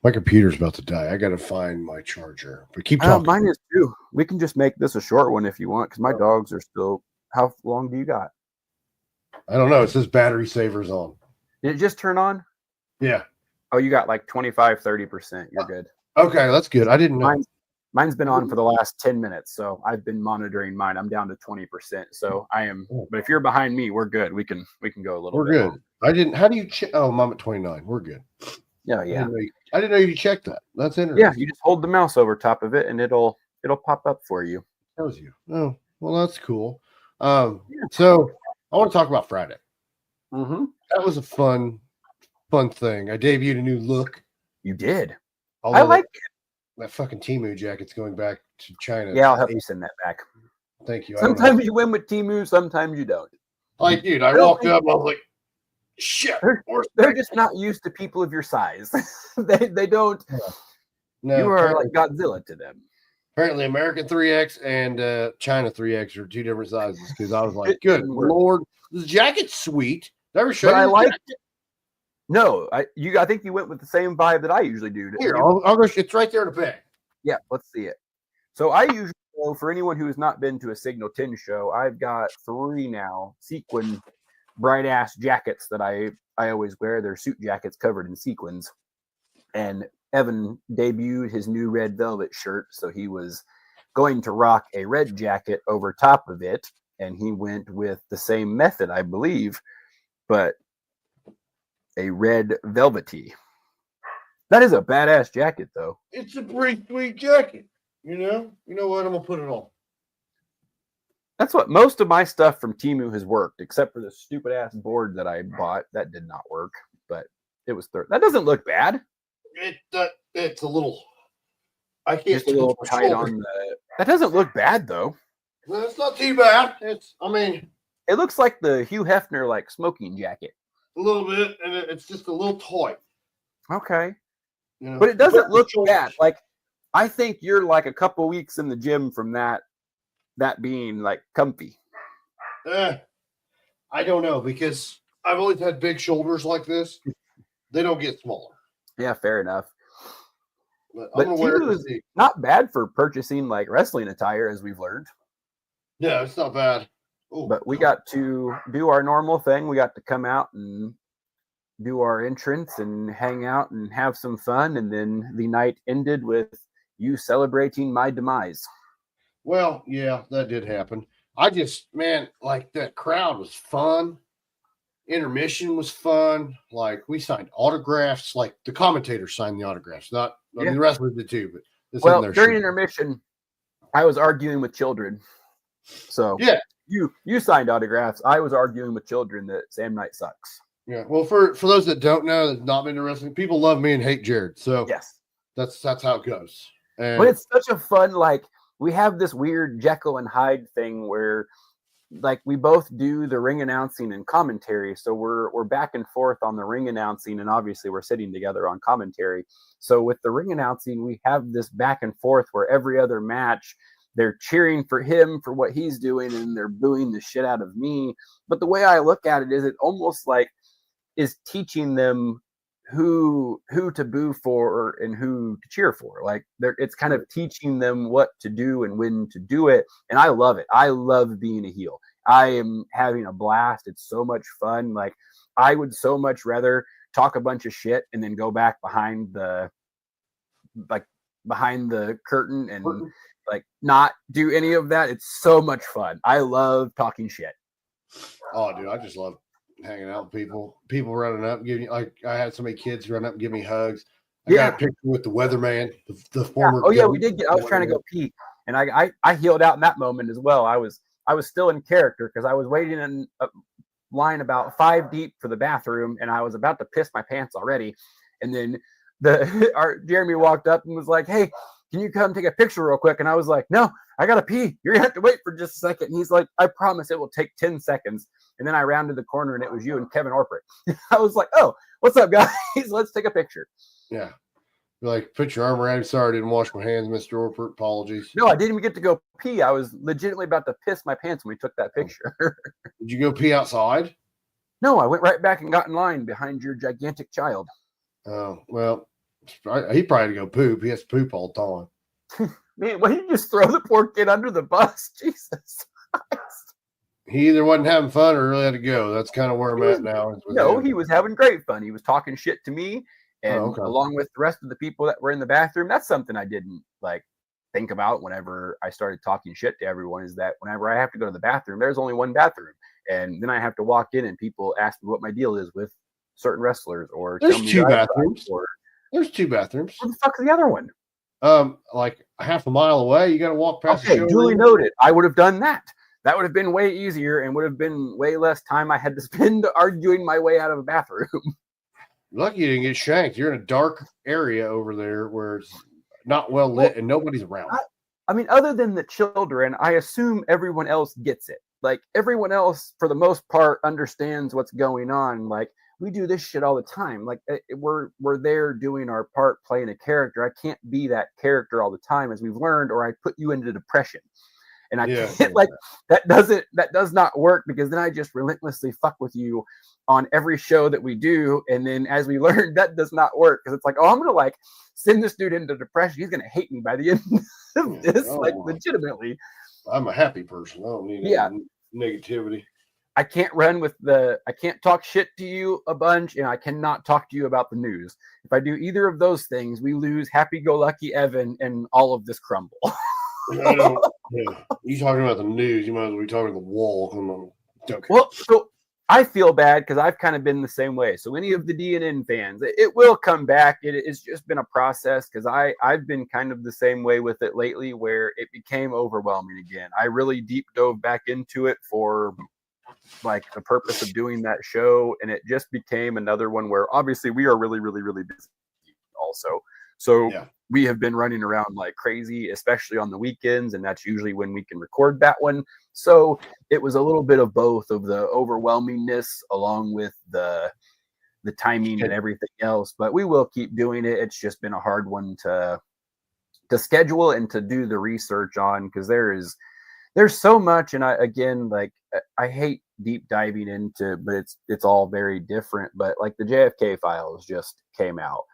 My computer's about to die. I got to find my charger. But keep talking. Mine is too. We can just make this a short one if you want, because my dogs are still. How long do you got? I don't know. It says battery saver's on. Did it just turn on? Yeah. Oh, you got like 25-30%. You're good. Okay, that's good. I didn't know. Mine's been on for the last 10 minutes, so I've been monitoring mine. I'm down to 20%. So I am. But if you're behind me, we're good. We can go a little. We're bit good. longer. I didn't. How do you check? Oh, I'm at 29. We're good. Yeah, yeah. I didn't know you checked that. That's interesting. Yeah, you just hold the mouse over top of it, and it'll pop up for you. Tells you. Oh, well, that's cool. So I want to talk about Friday. Mm-hmm. That was a fun thing. I debuted a new look. You did. Although I like it. that fucking Temu jacket's going back to China. Yeah, I'll help you send that back. Thank you. Sometimes you win with Temu, sometimes you don't. Like, dude, I walked up, I was like, shit. They're just not used to people of your size. they don't. No, you are like Godzilla to them. Apparently, American 3X and China 3X are two different sizes. Because I was like, good Lord, this jacket's sweet. Never show you. I like it. No, I think you went with the same vibe that I usually do. Here, I'll go. It's right there in the bag. Yeah, let's see it. So I usually go, for anyone who has not been to a Signal 10 show, I've got 3 now sequin bright ass jackets that I always wear. They're suit jackets covered in sequins. And Evan debuted his new red velvet shirt, so he was going to rock a red jacket over top of it, and he went with the same method, I believe, but a red velvety. That is a badass jacket, though. It's a pretty sweet jacket. You know what? I'm gonna put it on. That's what most of my stuff from Temu has worked, except for the stupid ass board that I bought. That did not work, but it was that doesn't look bad. It's a little. I can't. Just a little tight on the. That doesn't look bad though. No, it's not too bad. It looks like the Hugh Hefner like smoking jacket. A little bit, and it's just a little tight. Okay, but it doesn't look bad. Like, I think you're like a couple weeks in the gym from that being like comfy. I don't know, because I've always had big shoulders like this. They don't get smaller. Yeah, fair enough. But Temu is not bad for purchasing like wrestling attire, as we've learned. Yeah, it's not bad. Ooh. But we got to do our normal thing. We got to come out and do our entrance and hang out and have some fun. And then the night ended with you celebrating my demise. Well, yeah, that did happen. Like, that crowd was fun. Intermission was fun. Like, we signed autographs. Like, the commentators signed the autographs. The wrestlers did too. But during intermission, I was arguing with children. So yeah, you signed autographs. I was arguing with children that Sam Knight sucks. Yeah. Well, for those that don't know, that's not been to wrestling, people love me and hate Jared. So yes, that's how it goes. But it's such a fun, like, we have this weird Jekyll and Hyde thing where, like, we both do the ring announcing and commentary. So we're back and forth on the ring announcing, and obviously we're sitting together on commentary. So with the ring announcing, we have this back and forth where every other match they're cheering for him for what he's doing and they're booing the shit out of me. But the way I look at it is, it almost like is teaching them who to boo for and who to cheer for. Like, it's kind of teaching them what to do and when to do it. And I love it. I love being a heel. I am having a blast. It's so much fun. Like, I would so much rather talk a bunch of shit and then go back behind the curtain and like not do any of that. It's so much fun. I love talking shit. Oh, dude, I just love hanging out with people running up and giving, like, I had so many kids run up and give me hugs. I got a picture with the weatherman, the former. Oh yeah, we did I was trying to go pee, and I healed out in that moment as well. I was still in character because I was waiting line about 5 deep for the bathroom, and I was about to piss my pants already. And then our Jeremy walked up and was like, "Hey, can you come take a picture real quick?" And I was like, "No, I gotta pee. You're gonna have to wait for just a second." And he's like, "I promise it will take 10 seconds." And then I rounded the corner and it was you and Kevin Orpert. I was like, "Oh, what's up, guys? Let's take a picture." Yeah. Like, put your arm around him. Sorry, I didn't wash my hands, Mr. Orpert. Apologies. No, I didn't even get to go pee. I was legitimately about to piss my pants when we took that picture. Did you go pee outside? No, I went right back and got in line behind your gigantic child. Oh, well, he probably had to go poop. He has to poop all the time. Man, why did you just throw the poor kid under the bus? Jesus Christ. He either wasn't having fun or really had to go. That's kind of where I'm at now. No, he was having great fun. He was talking shit to me, and okay. along with the rest of the people that were in the bathroom. That's something I didn't like think about whenever I started talking shit to everyone, is that whenever I have to go to the bathroom, there's only one bathroom. And then I have to walk in and people ask me what my deal is with certain wrestlers, or there's tell me two bathrooms. There's 2 bathrooms. Where the fuck's the other one? Like half a mile away. You got to walk past. Okay, duly noted. I would have done that. That would have been way easier and would have been way less time I had to spend arguing my way out of a bathroom. Lucky you didn't get shanked. You're in a dark area over there where it's not well lit and nobody's around. I mean, other than the children, I assume everyone else gets it. Like, everyone else, for the most part, understands what's going on. Like, we do this shit all the time. Like, we're there doing our part, playing a character. I can't be that character all the time, as we've learned, or I put you into depression. And I can't, like, that does not work, because then I just relentlessly fuck with you on every show that we do. And then, as we learned, that does not work, because it's like, oh, I'm gonna like send this dude into depression. He's gonna hate me by the end of this, like, legitimately. I'm a happy person. I don't need any negativity. I can't I can't talk shit to you a bunch, and I cannot talk to you about the news. If I do either of those things, we lose happy-go-lucky Evan and all of this crumble. I don't. Yeah. You talking about the news? You might as well be talking to the wall. Come on. Okay. Well, so I feel bad because I've kind of been the same way. So any of the DNN fans, it will come back. It's just been a process, because I've been kind of the same way with it lately, where it became overwhelming again. I really deep dove back into it for like the purpose of doing that show, and it just became another one where obviously we are really, really, really busy also. So we have been running around like crazy, especially on the weekends, and that's usually when we can record that one. So it was a little bit of both of the overwhelmingness along with the timing and everything else. But we will keep doing it. It's just been a hard one to schedule and to do the research on, because there's so much. And I hate deep diving into, but it's all very different. But like the JFK files just came out.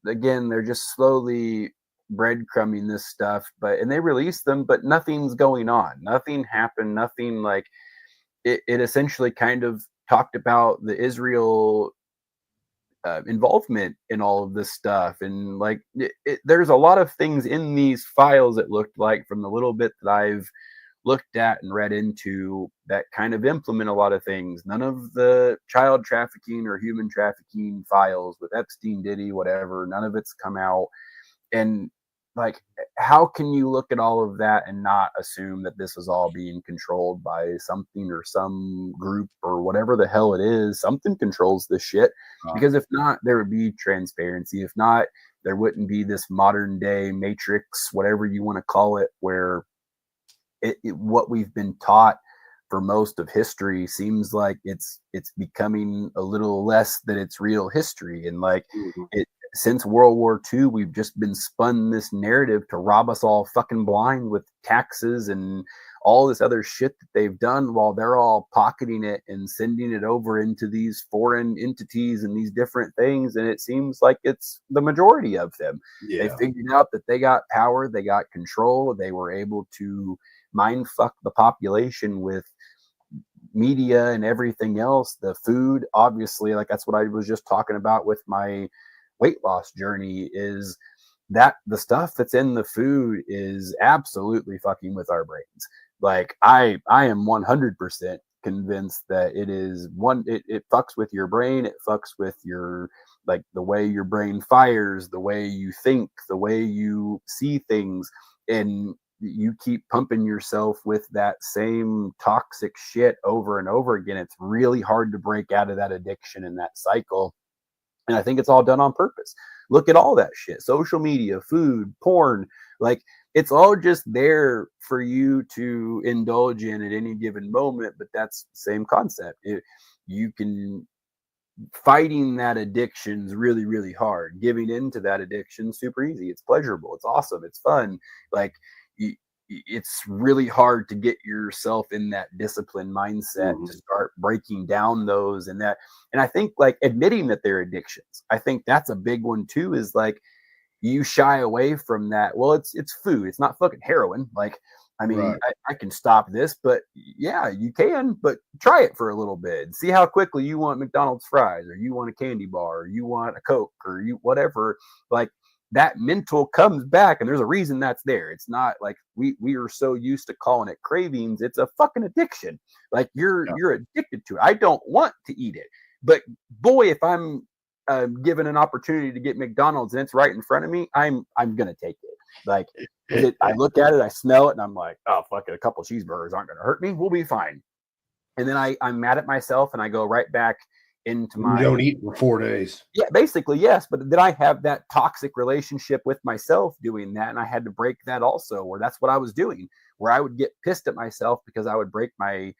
Again, they're just slowly breadcrumbing this stuff, and they release them, but nothing's going on. Nothing happened. Nothing, like it essentially kind of talked about the Israel involvement in all of this stuff. And like, there's a lot of things in these files, it looked like, from the little bit that I've looked at and read into, that kind of implement a lot of things. None of the child trafficking or human trafficking files with Epstein, Diddy, whatever, none of it's come out. And like, how can you look at all of that and not assume that this is all being controlled by something or some group or whatever the hell it is? Something controls this shit, because if not, there would be transparency. If not, there wouldn't be this modern day matrix, whatever you want to call it, where what we've been taught for most of history seems like it's becoming a little less that it's real history. And like, since World War II, we've just been spun this narrative to rob us all fucking blind with taxes and all this other shit that they've done, while they're all pocketing it and sending it over into these foreign entities and these different things. And it seems like it's the majority of them. They figured out that they got power, they got control, they were able to mind fuck the population with media and everything else. The food, obviously, like that's what I was just talking about with my weight loss journey, is that the stuff that's in the food is absolutely fucking with our brains. Like I am 100% convinced that it fucks with your brain. It fucks with your, like, the way your brain fires, the way you think, the way you see things. And you keep pumping yourself with that same toxic shit over and over again. It's really hard to break out of that addiction and that cycle. And I think it's all done on purpose. Look at all that shit: social media, food, porn. Like, it's all just there for you to indulge in at any given moment. But that's the same concept. You can, fighting that addiction's really, really hard. Giving into that addiction, super easy. It's pleasurable. It's awesome. It's fun. Like, it's really hard to get yourself in that disciplined mindset to start breaking down those and that. And I think, like, admitting that they're addictions, I think that's a big one too, is like, you shy away from that. Well, it's food. It's not fucking heroin. Like, I mean, Right. I can stop this, but yeah, you can, but try it for a little bit and see how quickly you want McDonald's fries, or you want a candy bar, or you want a Coke, or you whatever. Like, that mental comes back, and there's a reason that's there. It's not like we are so used to calling it cravings. It's a fucking addiction. Like, you're addicted to it. I don't want to eat it, but boy, if I'm given an opportunity to get McDonald's and it's right in front of me, I'm gonna take it. Like, I look at it, I smell it, and I'm like, oh fuck it, a couple cheeseburgers aren't gonna hurt me. We'll be fine. And then I'm mad at myself, and I go right back into my. You don't eat for 4 days. Yeah, basically, yes. But then I have that toxic relationship with myself doing that. And I had to break that also, where that's what I was doing, where I would get pissed at myself because I would break my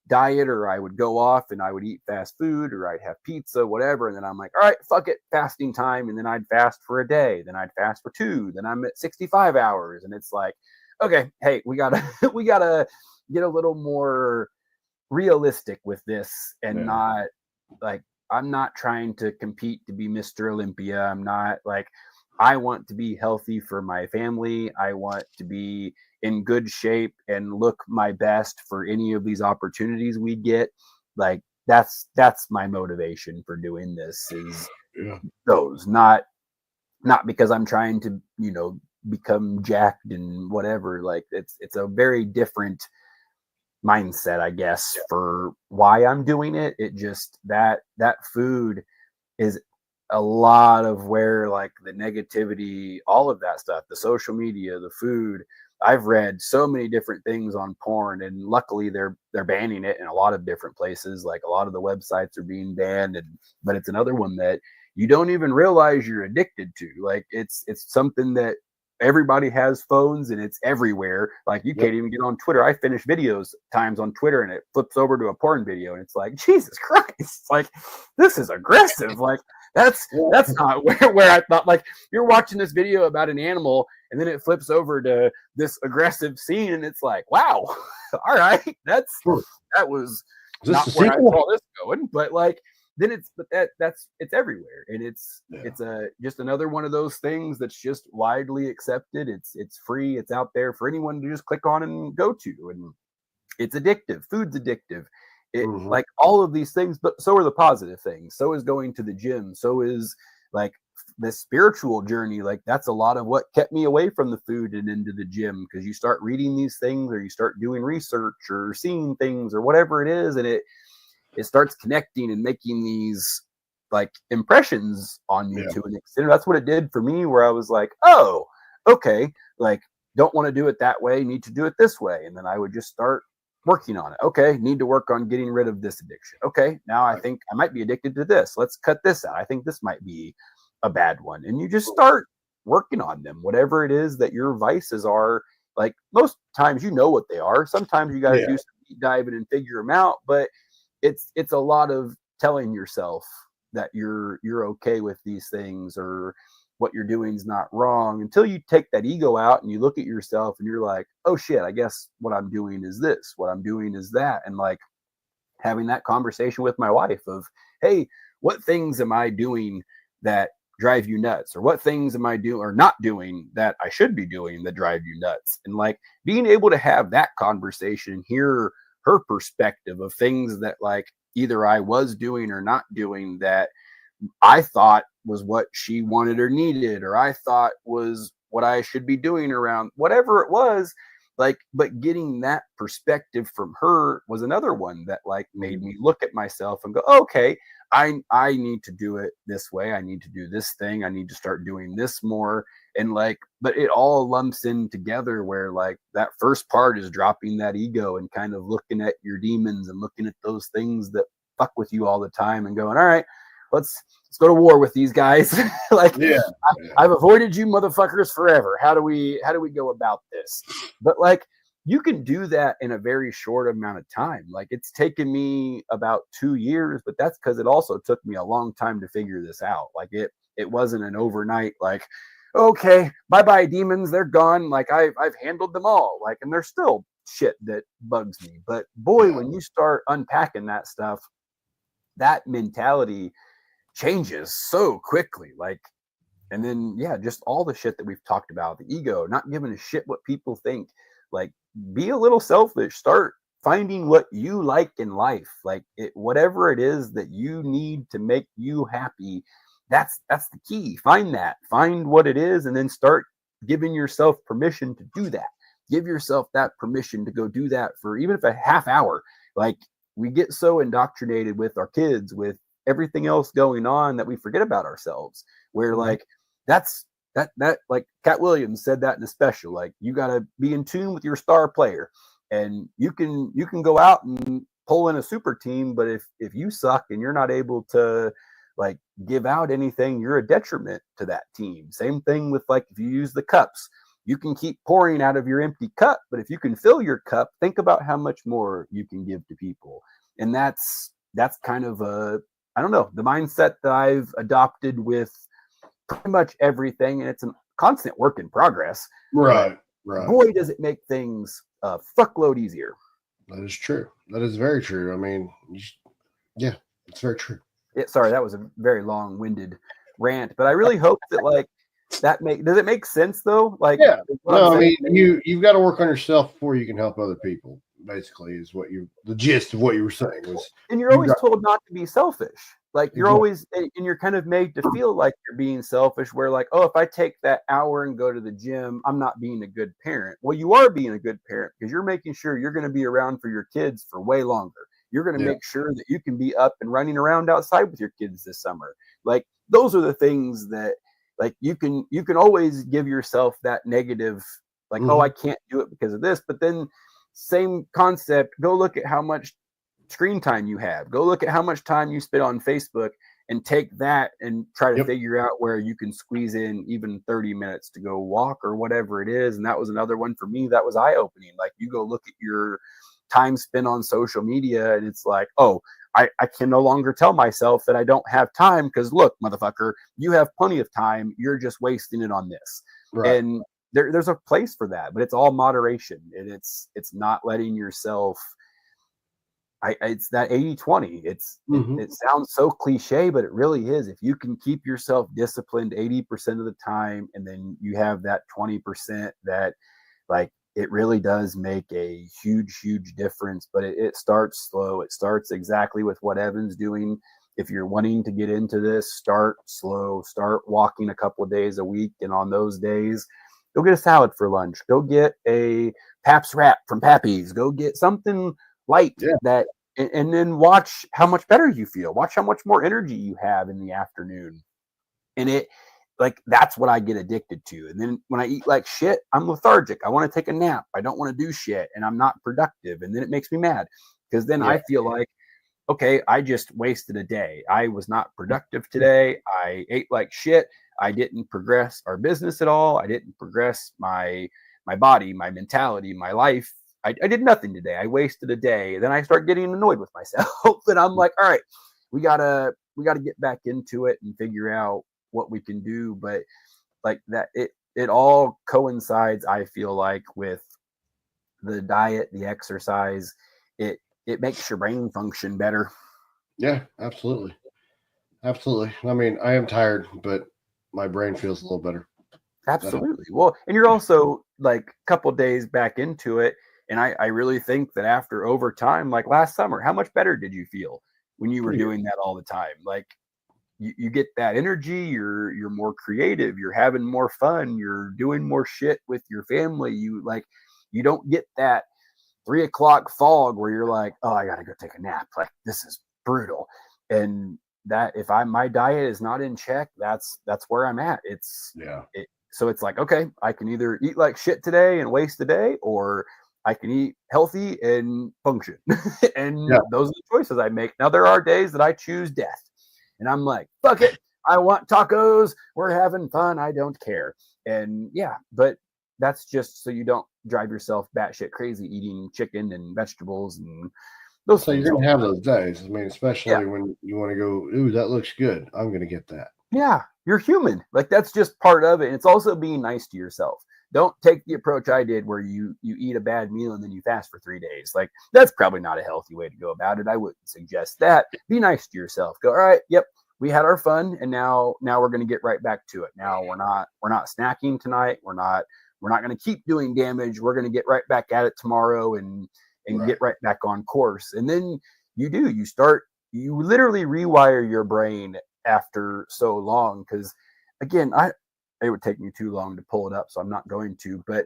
diet, or I would go off and I would eat fast food, or I'd have pizza, whatever. And then I'm like, all right, fuck it, fasting time. And then I'd fast for a day. Then I'd fast for 2. Then I'm at 65 hours. And it's like, okay, hey, we gotta get a little more realistic with this, and not like, I'm not trying to compete to be Mr. Olympia. I'm not like, I want to be healthy for my family. I want to be in good shape and look my best for any of these opportunities we get. Like, that's my motivation for doing this, is those, not because I'm trying to, become jacked and whatever. Like, it's a very different mindset, I guess, for why I'm doing it. It just, that food is a lot of where, like, the negativity, all of that stuff, the social media, the food. I've read so many different things on porn, and luckily they're banning it in a lot of different places. Like, a lot of the websites are being banned, but it's another one that you don't even realize you're addicted to. Like, it's something that everybody has phones, and it's everywhere. Like, you can't even get on Twitter. I finish videos times on Twitter, and it flips over to a porn video, and it's like, Jesus Christ, it's like, this is aggressive. Like, that's not where I thought. Like, you're watching this video about an animal, and then it flips over to this aggressive scene, and it's like, wow, all right, that was not where I saw this going. But like, then it's everywhere, and it's just another one of those things that's just widely accepted. It's free. It's out there for anyone to just click on and go to, and it's addictive. Food's addictive. Like, all of these things, but so are the positive things. So is going to the gym. So is, like, the spiritual journey. Like, that's a lot of what kept me away from the food and into the gym, because you start reading these things, or you start doing research, or seeing things, or whatever it is, and it starts connecting and making these, like, impressions on you to an extent. That's what it did for me, where I was like, oh, okay, like, don't want to do it that way, need to do it this way. And then I would just start working on it. Okay, need to work on getting rid of this addiction. Okay, now I think I might be addicted to this. Let's cut this out. I think this might be a bad one. And you just start working on them, whatever it is that your vices are. Like, most times you know what they are. Sometimes you guys do some deep diving and figure them out, but it's a lot of telling yourself that you're okay with these things, or what you're doing is not wrong, until you take that ego out and you look at yourself and you're like, oh shit, I guess what I'm doing is this, what I'm doing is that. And like, having that conversation with my wife of, hey, what things am I doing that drive you nuts? Or what things am I doing or not doing that I should be doing that drive you nuts? And like, being able to have that conversation, hear her perspective of things that, like, either I was doing or not doing that I thought was what she wanted or needed, or I thought was what I should be doing around whatever it was. Like, but getting that perspective from her was another one that, like, made me look at myself and go, okay, I need to do it this way. I need to do this thing. I need to start doing this more. And like, but it all lumps in together where like that first part is dropping that ego and kind of looking at your demons and looking at those things that fuck with you all the time and going, all right, let's go to war with these guys. Like, I've avoided you motherfuckers forever. How do we go about this? But like, you can do that in a very short amount of time. Like, it's taken me about 2 years, but that's because it also took me a long time to figure this out. Like, it wasn't an overnight, like, okay, bye-bye demons, they're gone. Like, I've handled them all. Like, and there's still shit that bugs me. But boy, when you start unpacking that stuff, that mentality changes so quickly. Like, and then just all the shit that we've talked about, the ego, not giving a shit what people think. Like, be a little selfish. Start finding what you like in life. Like, whatever it is that you need to make you happy, that's the key. Find what it is, and then start giving yourself permission to do that. Give yourself that permission to go do that for even if a half hour. Like, we get so indoctrinated with our kids, with everything else going on, that we forget about ourselves. Where like, that's like Cat Williams said that in a special, like, you got to be in tune with your star player, and you can go out and pull in a super team, but if you suck and you're not able to like give out anything, you're a detriment to that team. Same thing with like, if you use the cups, you can keep pouring out of your empty cup, but if you can fill your cup, think about how much more you can give to people. And that's kind of I don't know, the mindset that I've adopted with pretty much everything, and it's a constant work in progress. Right. Boy, does it make things a fuckload easier. That is true. That is very true. I mean, it's very true. Sorry, that was a very long-winded rant, but I really hope that like does it make sense though? Like, no, I mean, you've got to work on yourself before you can help other people. Basically, is what the gist of what you were saying was. And you're always told not to be selfish. Like, you're always, and you're kind of made to feel like you're being selfish, where like, oh, if I take that hour and go to the gym, I'm not being a good parent. Well, you are being a good parent because you're making sure you're going to be around for your kids for way longer. You're going to make sure that you can be up and running around outside with your kids this summer. Like, those are the things that like you can always give yourself that negative, like, oh, I can't do it because of this. But then same concept, go look at how much screen time you have. Go look at how much time you spend on Facebook and take that and try to figure out where you can squeeze in even 30 minutes to go walk or whatever it is. And that was another one for me that was eye-opening. Like, you go look at your time spent on social media and it's like, oh, I can no longer tell myself that I don't have time, because look, motherfucker, you have plenty of time. You're just wasting it on this. Right. And there's a place for that, but it's all moderation. And it's not letting yourself, it's that 80-20. It sounds so cliche, but it really is. If you can keep yourself disciplined 80% of the time, and then you have that 20% that like, it really does make a huge, huge difference. But it starts slow. It starts exactly with what Evan's doing. If you're wanting to get into this, start slow. Start walking a couple of days a week. And on those days, go get a salad for lunch. Go get a Pabst wrap from Pappy's. Go get something light that, and then watch how much better you feel. Watch how much more energy you have in the afternoon. And like, that's what I get addicted to. And then when I eat like shit, I'm lethargic. I want to take a nap. I don't want to do shit, and I'm not productive. And then it makes me mad, because then I feel like, okay, I just wasted a day. I was not productive today. I ate like shit. I didn't progress our business at all. I didn't progress my body, my mentality, my life. I did nothing today. I wasted a day. Then I start getting annoyed with myself, and I'm like, all right, we gotta get back into it and figure out what we can do. But like that, it all coincides, I feel like, with the diet, the exercise. It makes your brain function better. Yeah, absolutely. I mean, I am tired, but my brain feels a little better. Absolutely. Well, and you're also like a couple days back into it, and I really think that after over time, like last summer, how much better did you feel when you were doing that all the time? Like, you get that energy, you're more creative, you're having more fun, you're doing more shit with your family. You don't get that 3 o'clock fog where you're like, oh, I gotta go take a nap. Like, this is brutal. And that, if my diet is not in check, that's where I'm at. so it's like, okay, I can either eat like shit today and waste the day, or I can eat healthy and function. And those are the choices I make. Now, there are days that I choose death. And I'm like, fuck it. I want tacos. We're having fun. I don't care. And yeah, but that's just so you don't drive yourself batshit crazy eating chicken and vegetables and those So things. you're going to have those days. I mean, especially when you want to go, ooh, that looks good. I'm going to get that. Yeah, you're human. Like, that's just part of it. And it's also being nice to yourself. Don't take the approach I did where you eat a bad meal and then you fast for 3 days. Like, that's probably not a healthy way to go about it. I wouldn't suggest that. Be nice to yourself. Go, all right, yep, we had our fun, and now we're going to get right back to it. Now we're not snacking tonight. We're not going to keep doing damage. We're going to get right back at it tomorrow and get right back on course. And then you literally rewire your brain after so long, because again, it would take me too long to pull it up, so I'm not going to, but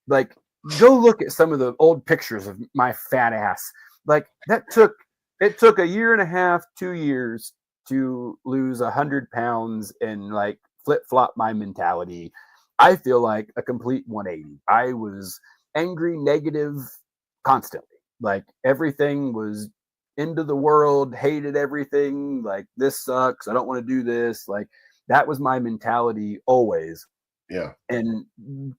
like, go look at some of the old pictures of my fat ass. Like, it took 1.5 years, 2 years to lose 100 pounds and like flip flop my mentality. I feel like a complete 180. I was angry, negative constantly. Like, everything was into the world, hated everything. Like, this sucks. I don't want to do this. Like, that was my mentality always. Yeah. And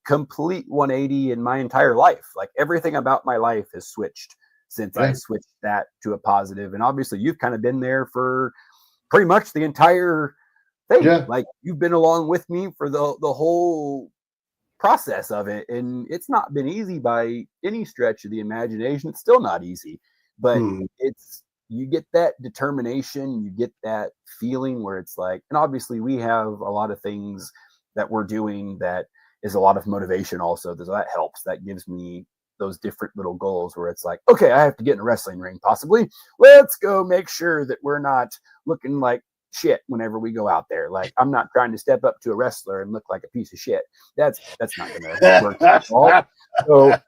complete 180 in my entire life. Like, everything about my life has switched since I switched that to a positive. And obviously you've kind of been there for pretty much the entire thing. Yeah. Like, you've been along with me for the whole process of it. And it's not been easy by any stretch of the imagination. It's still not easy, but you get that determination, you get that feeling where it's like, and obviously we have a lot of things that we're doing that is a lot of motivation also. That helps. That gives me those different little goals where it's like, okay, I have to get in a wrestling ring possibly. Let's go make sure that we're not looking like shit whenever we go out there. Like, I'm not trying to step up to a wrestler and look like a piece of shit. That's not going to work at all. So,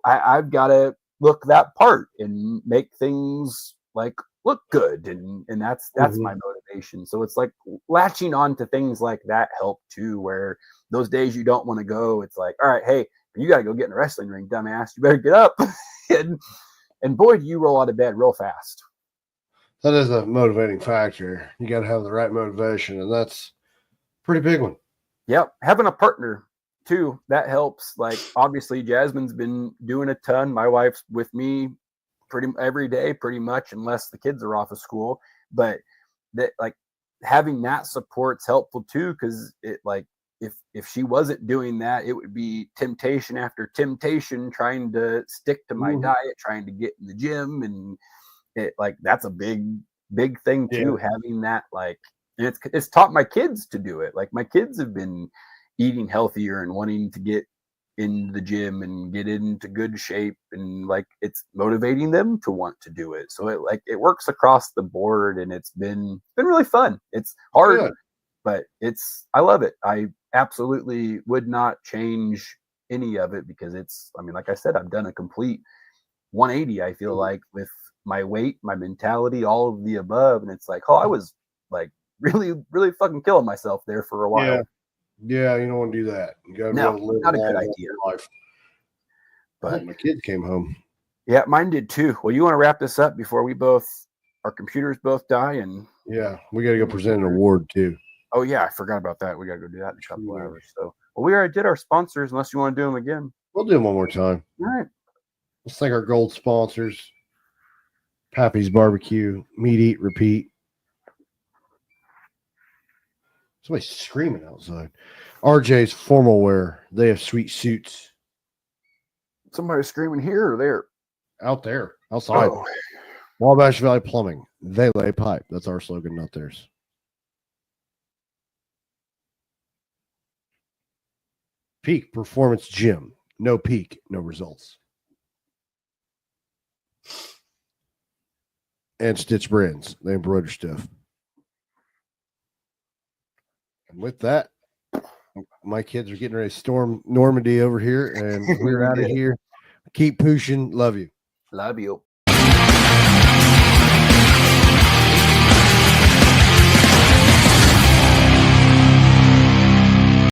I've got to look that part and make things like look good. And that's my motivation. So it's like latching on to things like that help too, where those days you don't want to go, it's like, all right, hey, you got to go get in a wrestling ring, dumbass. You better get up. and boy, do you roll out of bed real fast. That is a motivating factor. You got to have the right motivation, and that's a pretty big one. Yep. Having a partner too, that helps. Like, obviously Jasmine's been doing a ton. My wife's with me pretty every day, pretty much, unless the kids are off of school. But that, like, having that support's helpful too, because it, like, if she wasn't doing that, it would be temptation after temptation trying to stick to my diet, trying to get in the gym, and it, like, that's a big thing too. Having that, like, and it's taught my kids to do it. Like, my kids have been eating healthier and wanting to get in the gym and get into good shape, and like, it's motivating them to want to do it. So it works across the board, and it's been really fun. It's hard, but I love it. I absolutely would not change any of it, because I mean, like I said, I've done a complete 180, I feel like, with my weight, my mentality, all of the above. And it's like, I was like really, really fucking killing myself there for a while. Yeah, you don't want to do that. You gotta no, be able to live not a good idea. Life. But my kids came home. Yeah, mine did too. Well, you want to wrap this up before our computers both die? And yeah, we got to go present an award too. Oh yeah, I forgot about that. We got to go do that in a couple hours. So, well, we already did our sponsors. Unless you want to do them again, we'll do them one more time. All right. Let's thank our gold sponsors: Pappy's Barbecue, Meat Eat Repeat. Somebody's screaming outside. RJ's Formal Wear. They have sweet suits. Somebody's screaming here or there? Out there. Outside. Oh. Wabash Valley Plumbing. They lay pipe. That's our slogan, not theirs. Peak Performance Gym. No peak, no results. And Stitch Brands. They embroider stuff. And with that, my kids are getting ready to storm Normandy over here, and we're out of here. Keep pushing. Love you. Love you.